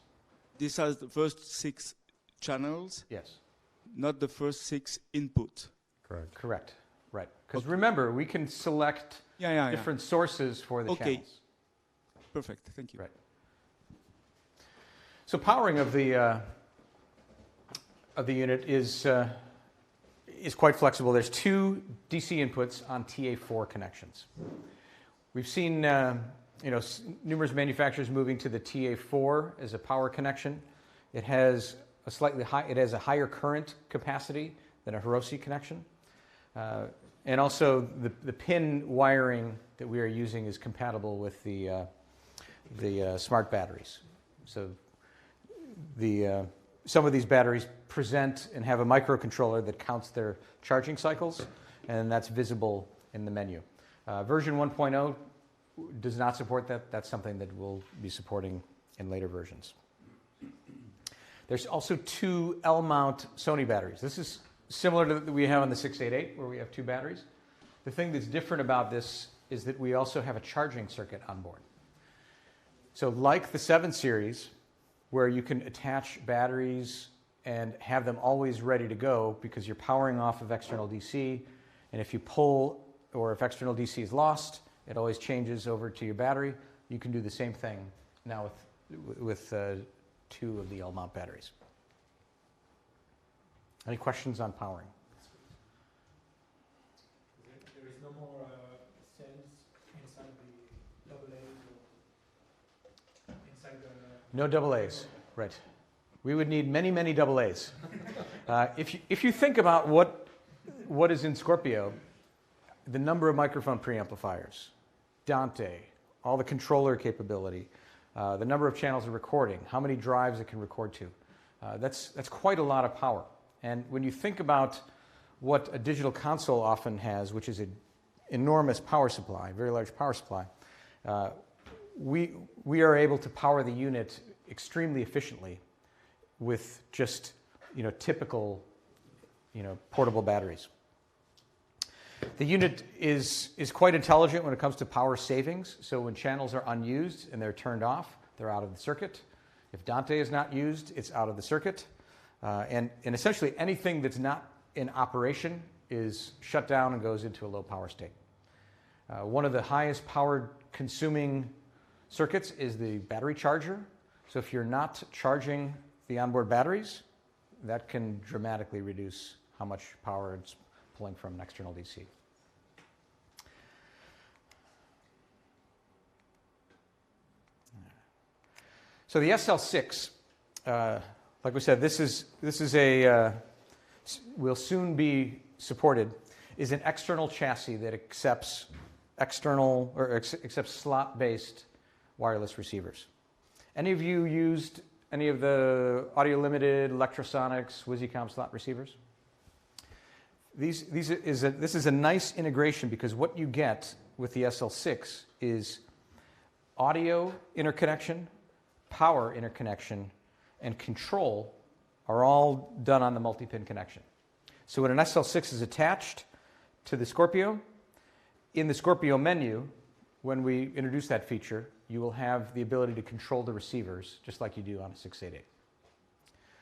These are the first 6 channels, Yes. not the first 6 input. Correct. Correct. Right. Because Okay. remember, we can select different sources for the Okay. channels. Perfect, thank you. Right. So powering of the unit is quite flexible. There's 2 DC inputs on TA4 connections. We've seen numerous manufacturers moving to the TA4 as a power connection. It has a higher current capacity than a Hiroshi connection. And also the pin wiring that we are using is compatible with the smart batteries. So some of these batteries present and have a microcontroller that counts their charging cycles, and that's visible in the menu. Version 1.0 does not support that. That's something that we'll be supporting in later versions. There's also 2 L-mount Sony batteries. This is similar to what we have on the 688, where we have 2 batteries. The thing that's different about this is that we also have a charging circuit on board. So like the 7 series, where you can attach batteries and have them always ready to go because you're powering off of external DC, and if you pull or if external DC is lost, it always changes over to your battery. You can do the same thing now with 2 of the L-mount batteries. Any questions on powering? There is no more cells inside the AA's or inside the... No double A's, right. We would need many, many double A's. If you think about what is in Scorpio, the number of microphone preamplifiers, Dante, all the controller capability, the number of channels of recording, how many drives it can record to, that's quite a lot of power. And when you think about what a digital console often has, which is an enormous power supply, very large power supply, we are able to power the unit extremely efficiently with just typical portable batteries. The unit is quite intelligent when it comes to power savings. So when channels are unused and they're turned off, they're out of the circuit. If Dante is not used, it's out of the circuit. And essentially anything that's not in operation is shut down and goes into a low power state. One of the highest power consuming circuits is the battery charger. So if you're not charging the onboard batteries, that can dramatically reduce how much power it's pulling from an external DC. So the SL6, like we said, this is will soon be supported, is an external chassis that accepts accepts slot-based wireless receivers. Any of you used any of the Audio Limited, Electrosonics, WYSICOM slot receivers? This is a nice integration because what you get with the SL6 is audio interconnection, power interconnection, and control are all done on the multi-pin connection. So when an SL6 is attached to the Scorpio, in the Scorpio menu, when we introduce that feature, you will have the ability to control the receivers just like you do on a 688.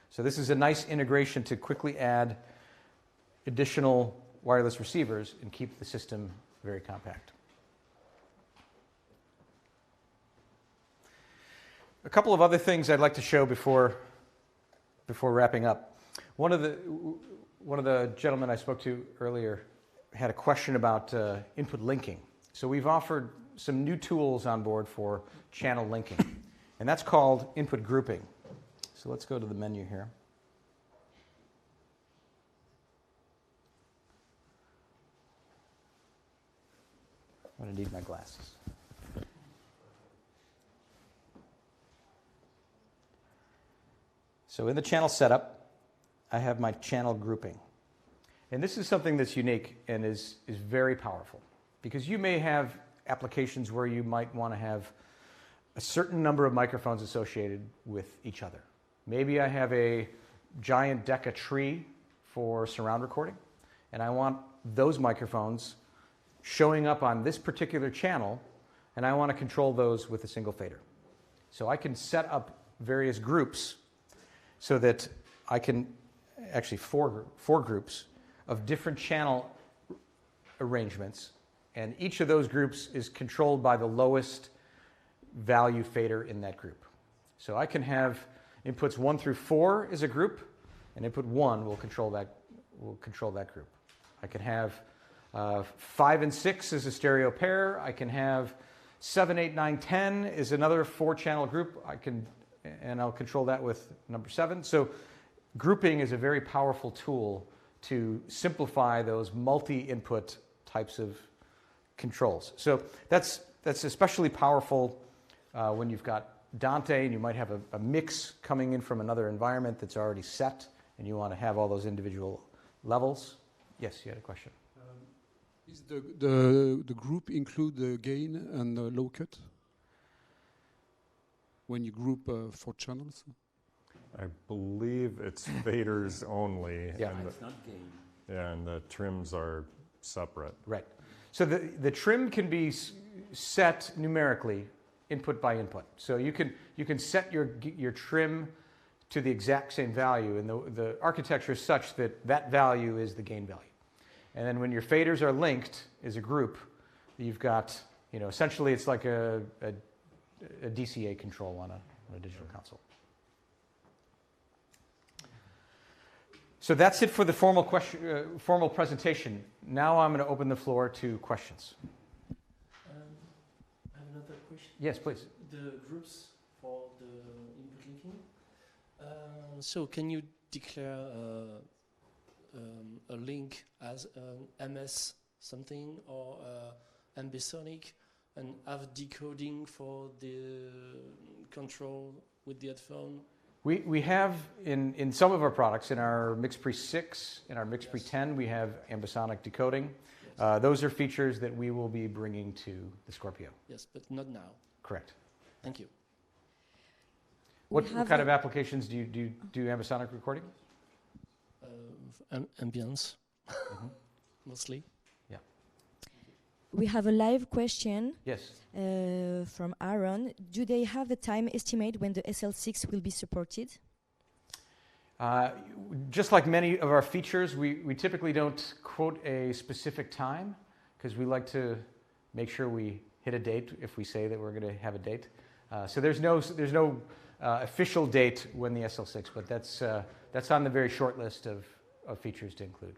So this is a nice integration to quickly add additional wireless receivers and keep the system very compact. A couple of other things I'd like to show before wrapping up. One of the gentlemen I spoke to earlier had a question about input linking. So we've offered some new tools on board for channel linking, and that's called input grouping. So let's go to the menu here. I'm going to need my glasses. So in the channel setup, I have my channel grouping. And this is something that's unique and is very powerful because you may have applications where you might want to have a certain number of microphones associated with each other. Maybe I have a giant Decca tree for surround recording, and I want those microphones showing up on this particular channel, and I want to control those with a single fader. So I can set up various groups so that I can, actually four groups of different channel arrangements, and each of those groups is controlled by the lowest value fader in that group. So I can have inputs 1 through 4 as a group, and input 1 will control that group. I can have 5 and 6 as a stereo pair. I can have 7, 8, 9, 10 is another 4-channel group. And I'll control that with number 7. So grouping is a very powerful tool to simplify those multi-input types of controls. So that's especially powerful when you've got Dante and you might have a mix coming in from another environment that's already set and you want to have all those individual levels. Yes, you had a question. Is the group include the gain and the low cut? When you group 4 channels? I believe it's faders only. Yeah. And It's not gain. yeah, and the trims are separate. Right. So the trim can be set numerically, input by input. So you can set your trim to the exact same value, and the architecture is such that that value is the gain value. And then when your faders are linked as a group, you've got, essentially it's like a DCA control on a digital console. So that's it for the formal presentation. Now I'm going to open the floor to questions. I have another question. Yes, please. The groups for the input linking. So can you declare a link as an MS something or ambisonic and have decoding for the control with the headphone? We have in some of our products, in our MixPre 6, in our MixPre 10, we have ambisonic decoding. Those are features that we will be bringing to the Scorpio. Yes, but not now. Correct. Thank you. What kind of applications do you do ambisonic recording? Ambience, mostly. Yeah. We have a live question. Yes. From Aaron. Do they have a time estimate when the SL6 will be supported? Just like many of our features, we typically don't quote a specific time because we like to make sure we hit a date if we say that we're going to have a date. So there's no official date when the SL6, but that's on the very short list of features to include.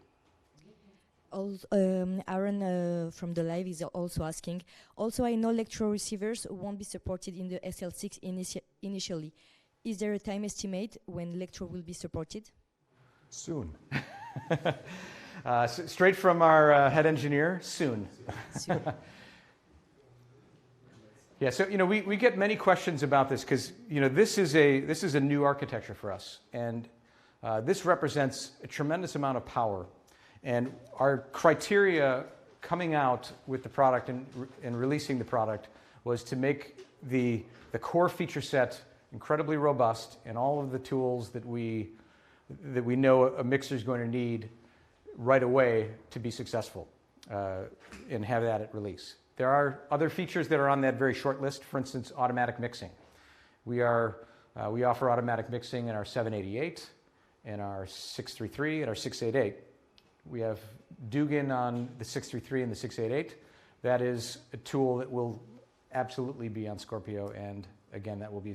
Aaron from the live is also asking. Also, I know electro receivers won't be supported in the SL6 initially. Is there a time estimate when electro will be supported? Soon. Straight from our head engineer, soon. Soon. Yeah, so we get many questions about this because this is a new architecture for us, and this represents a tremendous amount of power. And our criteria coming out with the product and releasing the product was to make the core feature set incredibly robust and all of the tools that we know a mixer is going to need right away to be successful and have that at release. There are other features that are on that very short list. For instance, automatic mixing. We offer automatic mixing in our 788, in our 633, and our 688. We have Dugan on the 633 and the 688. That is a tool that will absolutely be on Scorpio, and again, that will be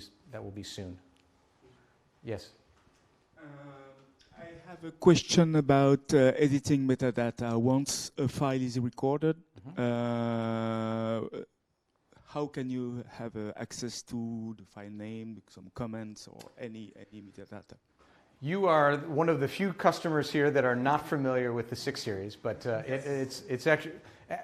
soon. Yes. I have a question about editing metadata. Once a file is recorded, how can you have access to the file name, some comments, or any metadata? You are one of the few customers here that are not familiar with the 6 series, but it's actually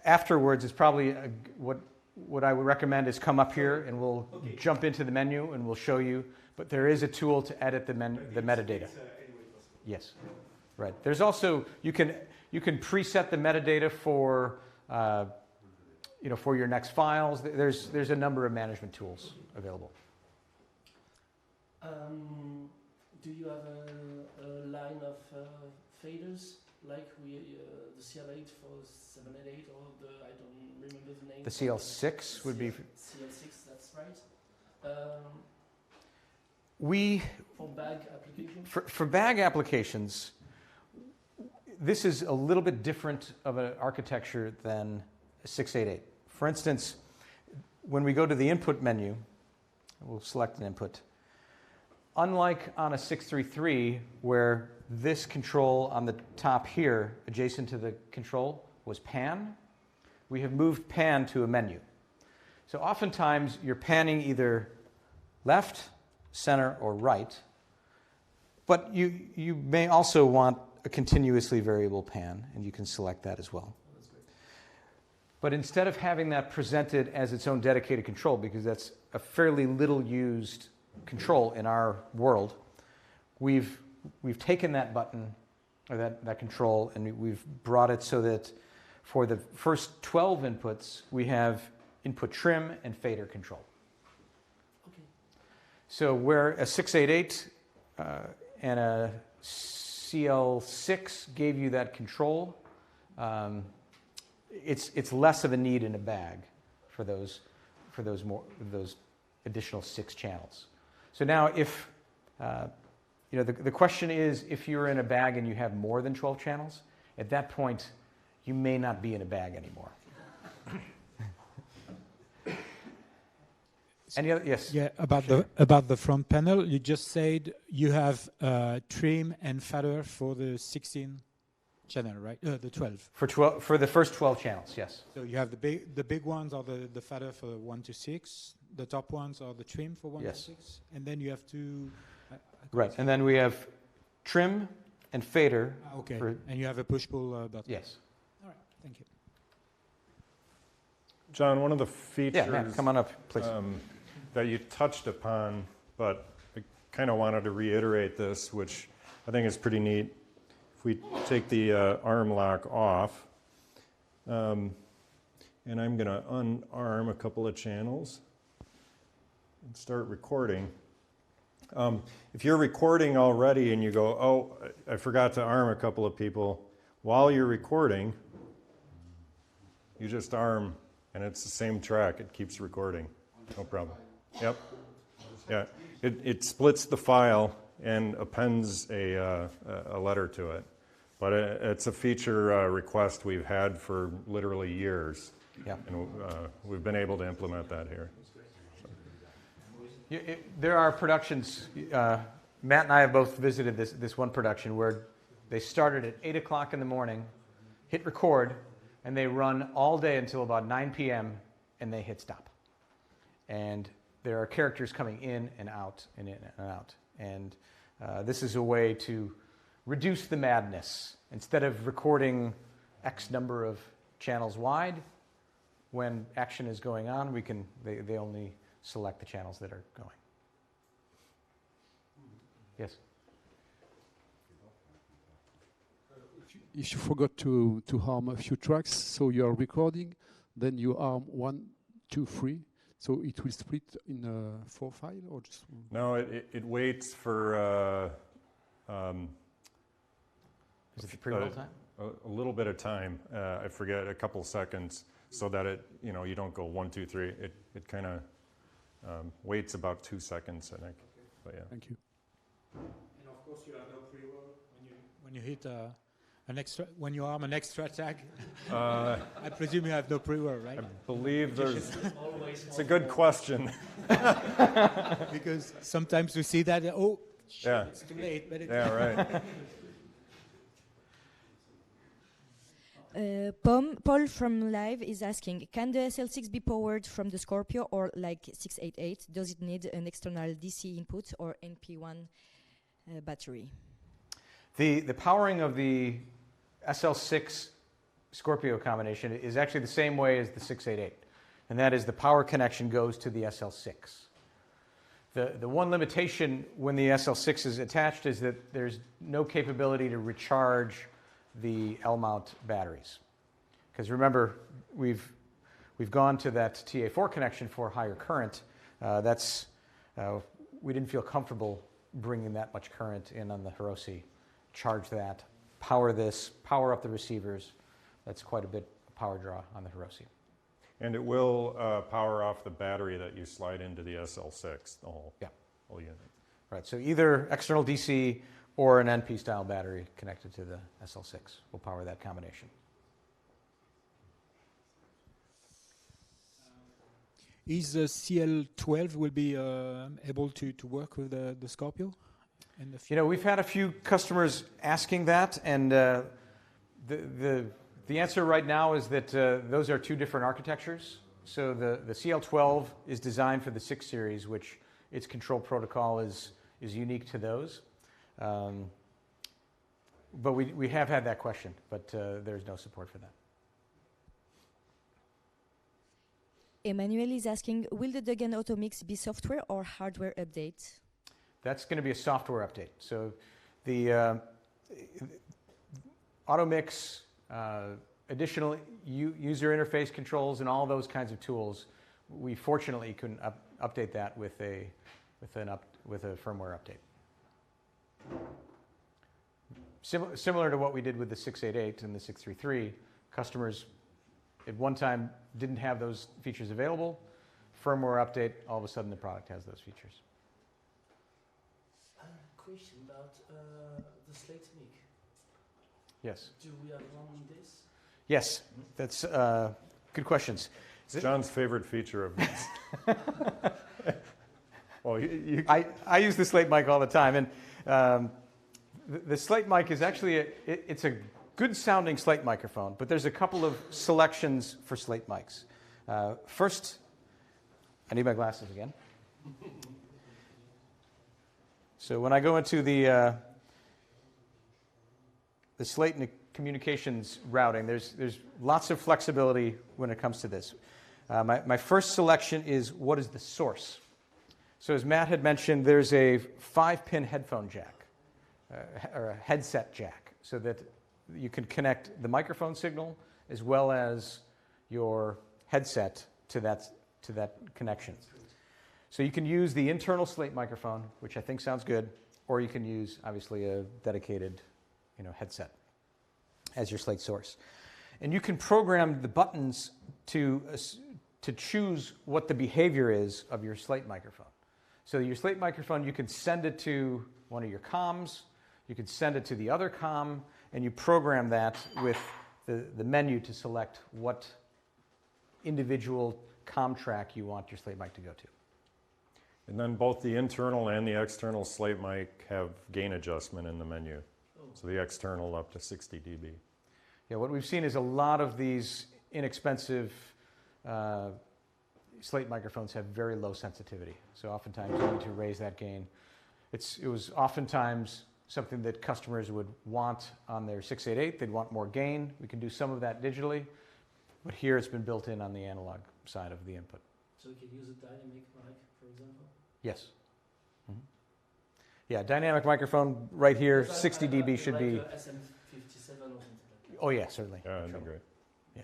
afterwards. It's probably what I would recommend is come up here and we'll jump into the menu and we'll show you. But there is a tool to edit the metadata. Yes, right. There's also you can preset the metadata for for your next files. There's a number of management tools available. Do you have a line of faders like the CL8 for 788 or I don't remember the name. The CL6 would be. CL6, that's right. For bag applications? For bag applications, this is a little bit different of an architecture than a 688. For instance, when we go to the input menu, we'll select an input. Unlike on a 633, where this control on the top here, adjacent to the control, was pan, we have moved pan to a menu. So oftentimes you're panning either left, center, or right, but you may also want a continuously variable pan, and you can select that as well. But instead of having that presented as its own dedicated control, because that's a fairly little used control in our world, we've taken that button, or that control, and we've brought it so that for the first 12 inputs, we have input trim and fader control. Okay. So where a 688 and a CL6 gave you that control, it's less of a need in a bag for those additional 6 channels. So now if the question is, if you're in a bag and you have more than 12 channels, at that point you may not be in a bag anymore. Any other? Yes. Yeah, about sure. the front panel, you just said you have trim and fader for the 16 channel, right? The 12. For the first 12 channels, yes. So you have the big ones are the fader for 1 to 6. The top ones are the trim for 1 Yes. to 6, and then you have two. Right, and then we have trim and fader. Okay, for, and you have a push-pull button. yes. All right, thank you. John, one of the features Yeah, Matt, come on up, please. That you touched upon, but I kind of wanted to reiterate this, which I think is pretty neat. If we take the arm lock off, and I'm going to unarm a couple of channels and start recording. If you're recording already and you go, oh, I forgot to arm a couple of people, while you're recording, you just arm, and it's the same track. It keeps recording. No problem. Yep. Yeah. It splits the file and appends a letter to it. But it's a feature request we've had for literally years. Yeah. And we've been able to implement that here. There are productions, Matt and I have both visited this one production where they started at 8 o'clock in the morning, hit record, and they run all day until about 9 p.m. and they hit stop. And there are characters coming in and out and in and out. And this is a way to reduce the madness. Instead of recording X number of channels wide, when action is going on, they only select the channels that are going. Yes? If you forgot to arm a few tracks, so you are recording, then you arm 1, 2, 3. So it will split in 4 files or just one? No, it waits for Is it the pre-roll time? a little bit of time. I forget, a couple seconds, so that you don't go 1, 2, 3. It kind of waits about 2 seconds, I think. But yeah. Thank you. And of course, you have no pre-roll when you hit an extra, when you arm an extra tag. I presume you have no pre-roll, right? I believe there's. It's a good question. Because sometimes you see that, oh, shit, Yeah. it's too late. But Yeah, right. Paul from Live is asking, can the SL6 be powered from the Scorpio or like 688? Does it need an external DC input or NP1 battery? The powering of the SL6 Scorpio combination is actually the same way as the 688. And that is the power connection goes to the SL6. The one limitation when the SL6 is attached is that there's no capability to recharge the L-mount batteries. Because remember, we've we've gone to that TA4 connection for higher current. We didn't feel comfortable bringing that much current in on the Hiroshi. Charge that, power this, power up the receivers. That's quite a bit of power draw on the Hiroshi. And it will power off the battery that you slide into the SL6, the whole unit. Right, so either external DC or an NP style battery connected to the SL6 will power that combination. Is the CL12 will be able to work with the Scorpio? In the You know, we've had a few customers asking that, and the answer right now is that those are two different architectures. So the CL12 is designed for the 6 series, which its control protocol is unique to those. But we have had that question, but there's no support for that. Emmanuel is asking, will the Dagon Automix be software or hardware update? That's going to be a software update. So the Automix, additional user interface controls and all those kinds of tools, we fortunately can update that with a firmware update. Similar to what we did with the 688 and the 633, customers at one time didn't have those features available. Firmware update, all of a sudden the product has those features. Question about the slate mic. Yes. Do we have one on this? Yes, that's good questions. It's John's favorite feature of this. Well, I use the slate mic all the time, and the slate mic is actually it's a good sounding slate microphone, but there's a couple of selections for slate mics. First, I need my glasses again. So when I go into the slate and the communications routing, there's lots of flexibility when it comes to this. My first selection is what is the source. So as Matt had mentioned, there's a 5-pin headphone jack, or a headset jack, so that you can connect the microphone signal as well as your headset to that connection. So you can use the internal slate microphone, which I think sounds good, or you can use, obviously, a dedicated headset as your slate source. And you can program the buttons to choose what the behavior is of your slate microphone. So your slate microphone, you can send it to one of your comms, you can send it to the other comm, and you program that with the menu to select what individual comm track you want your slate mic to go to. And then both the internal and the external slate mic have gain adjustment in the menu. So the external up to 60 dB. Yeah, what we've seen is a lot of these inexpensive slate microphones have very low sensitivity. So oftentimes you need to raise that gain. It was oftentimes something that customers would want on their 688. They'd want more gain. We can do some of that digitally, but here it's been built in on the analog side of the input. So we can use a dynamic mic, for example? Yes. Mm-hmm. Yeah, dynamic microphone right here, 60 dB should be... Like SM57 or something like that. Oh yeah, certainly. Yeah, that'd be great. Yeah.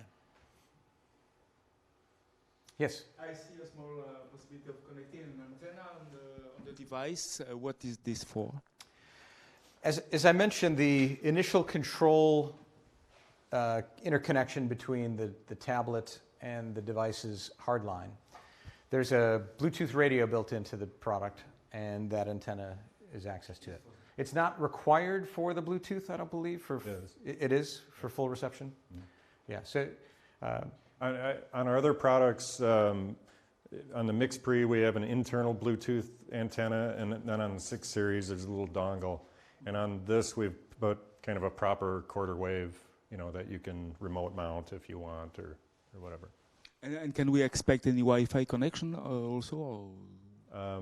Yes? I see a small possibility of connecting an antenna on the device. What is this for? As I mentioned, the initial control interconnection between the tablet and the device's hard line, there's a Bluetooth radio built into the product, and that antenna is access to it. It's not required for the Bluetooth, I don't believe. It is for full reception. Mm-hmm. Yeah. So on our other products, on the Mix Pre, we have an internal Bluetooth antenna, and then on the 6 series, there's a little dongle. And on this, we've put kind of a proper quarter wave, that you can remote mount if you want, or whatever. And can we expect any Wi-Fi connection also? Or?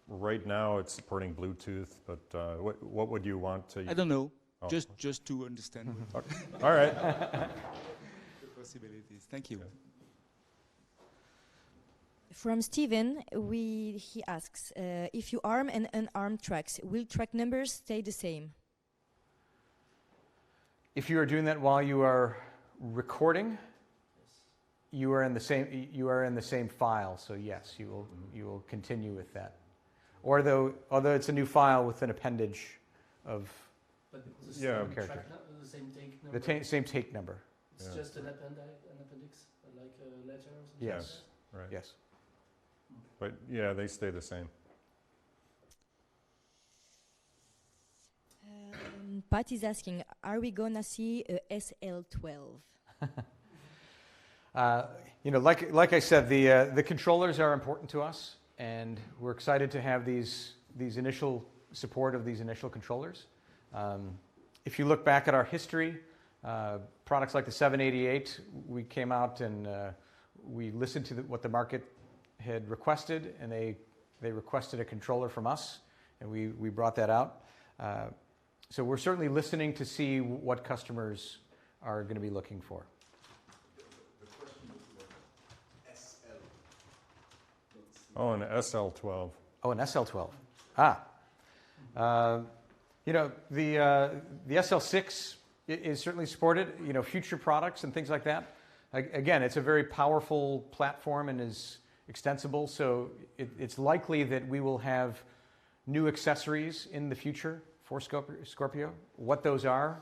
Right now, it's supporting Bluetooth, but what would you want to? I don't know. Oh. Just to understand. All right. The possibilities. Thank you. From Steven, he asks, if you arm and unarmed tracks, will track numbers stay the same? If you are doing that while you are recording, you are in the same file. So yes, you will continue with that. Or although it's a new file with an appendage of But the Yeah. same Character. track the same take number. the same take number. It's Yeah. just an appendix, like a letter or something. Yes. Right. Yes. But yeah, they stay the same. Pat is asking, are we gonna see a SL12? Like I said, the controllers are important to us, and we're excited to have these initial support of these initial controllers. If you look back at our history, products like the 788, we came out and we listened to what the market had requested, and they requested a controller from us, and we brought that out. So we're certainly listening to see what customers are going to be looking for. Oh, an SL12. Oh, an SL12. The SL6 is certainly supported, future products and things like that. Again, it's a very powerful platform and is extensible, so it's likely that we will have new accessories in the future for Scorpio. What those are,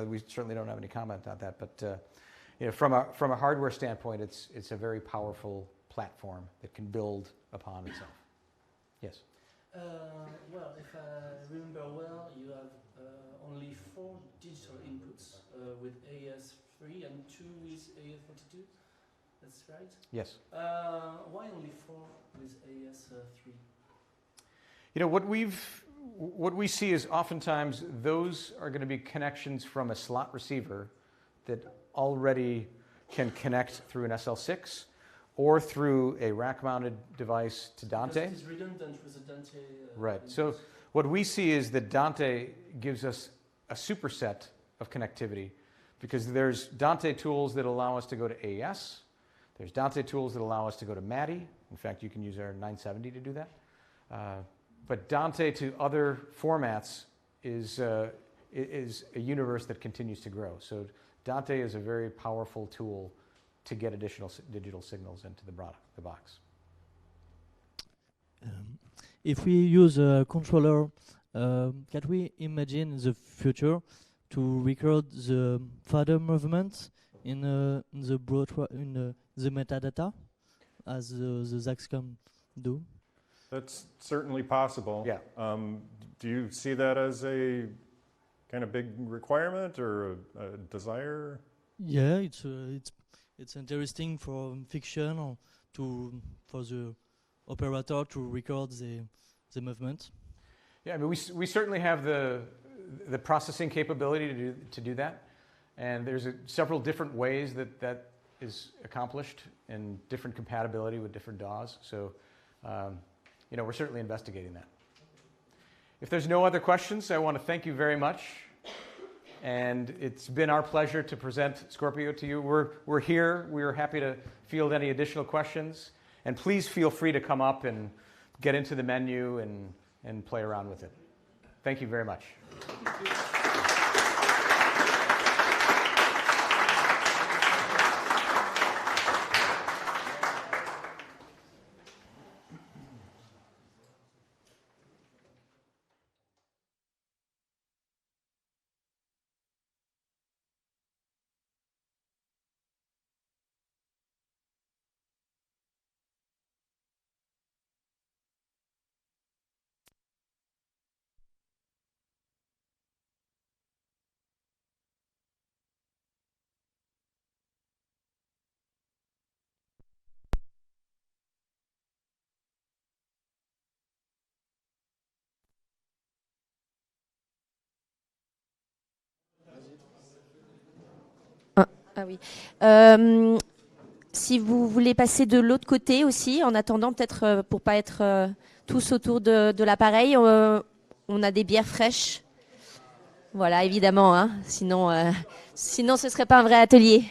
we certainly don't have any comment on that, but from a hardware standpoint, it's a very powerful platform that can build upon itself. Yes? Well, if I remember well, you have only 4 digital inputs with AES-3 and 2 with AES-42. That's right? Yes. Why only 4 with AES-3? What we see is oftentimes those are going to be connections from a slot receiver that already can connect through an SL6 or through a rack-mounted device to Dante. Because it is redundant with the Dante. Right. inputs. So what we see is that Dante gives us a superset of connectivity, because there's Dante tools that allow us to go to AES. There's Dante tools that allow us to go to MADI. In fact, you can use our 970 to do that. But Dante to other formats is a universe that continues to grow. So Dante is a very powerful tool to get additional digital signals into the box. If we use a controller, can we imagine in the future to record the fader movement in the metadata, as the Zaxcom do? That's certainly possible. Yeah. Do you see that as a kind of big requirement or a desire? Yeah, it's interesting for fiction or for the operator to record the movement. Yeah, I mean, we certainly have the processing capability to do that, and there's several different ways that is accomplished and different compatibility with different DAWs. So, we're certainly investigating that. If there's no other questions, I want to thank you very much, and it's been our pleasure to present Scorpio to you. We're here. We're happy to field any additional questions, and please feel free to come up and get into the menu and play around with it. Thank you very much. Ah oui. Si vous voulez passer de l'autre côté aussi, en attendant peut-être pour pas être tous autour de l'appareil, on a des bières fraîches. Voilà, évidemment, hein. Sinon ce serait pas un vrai atelier.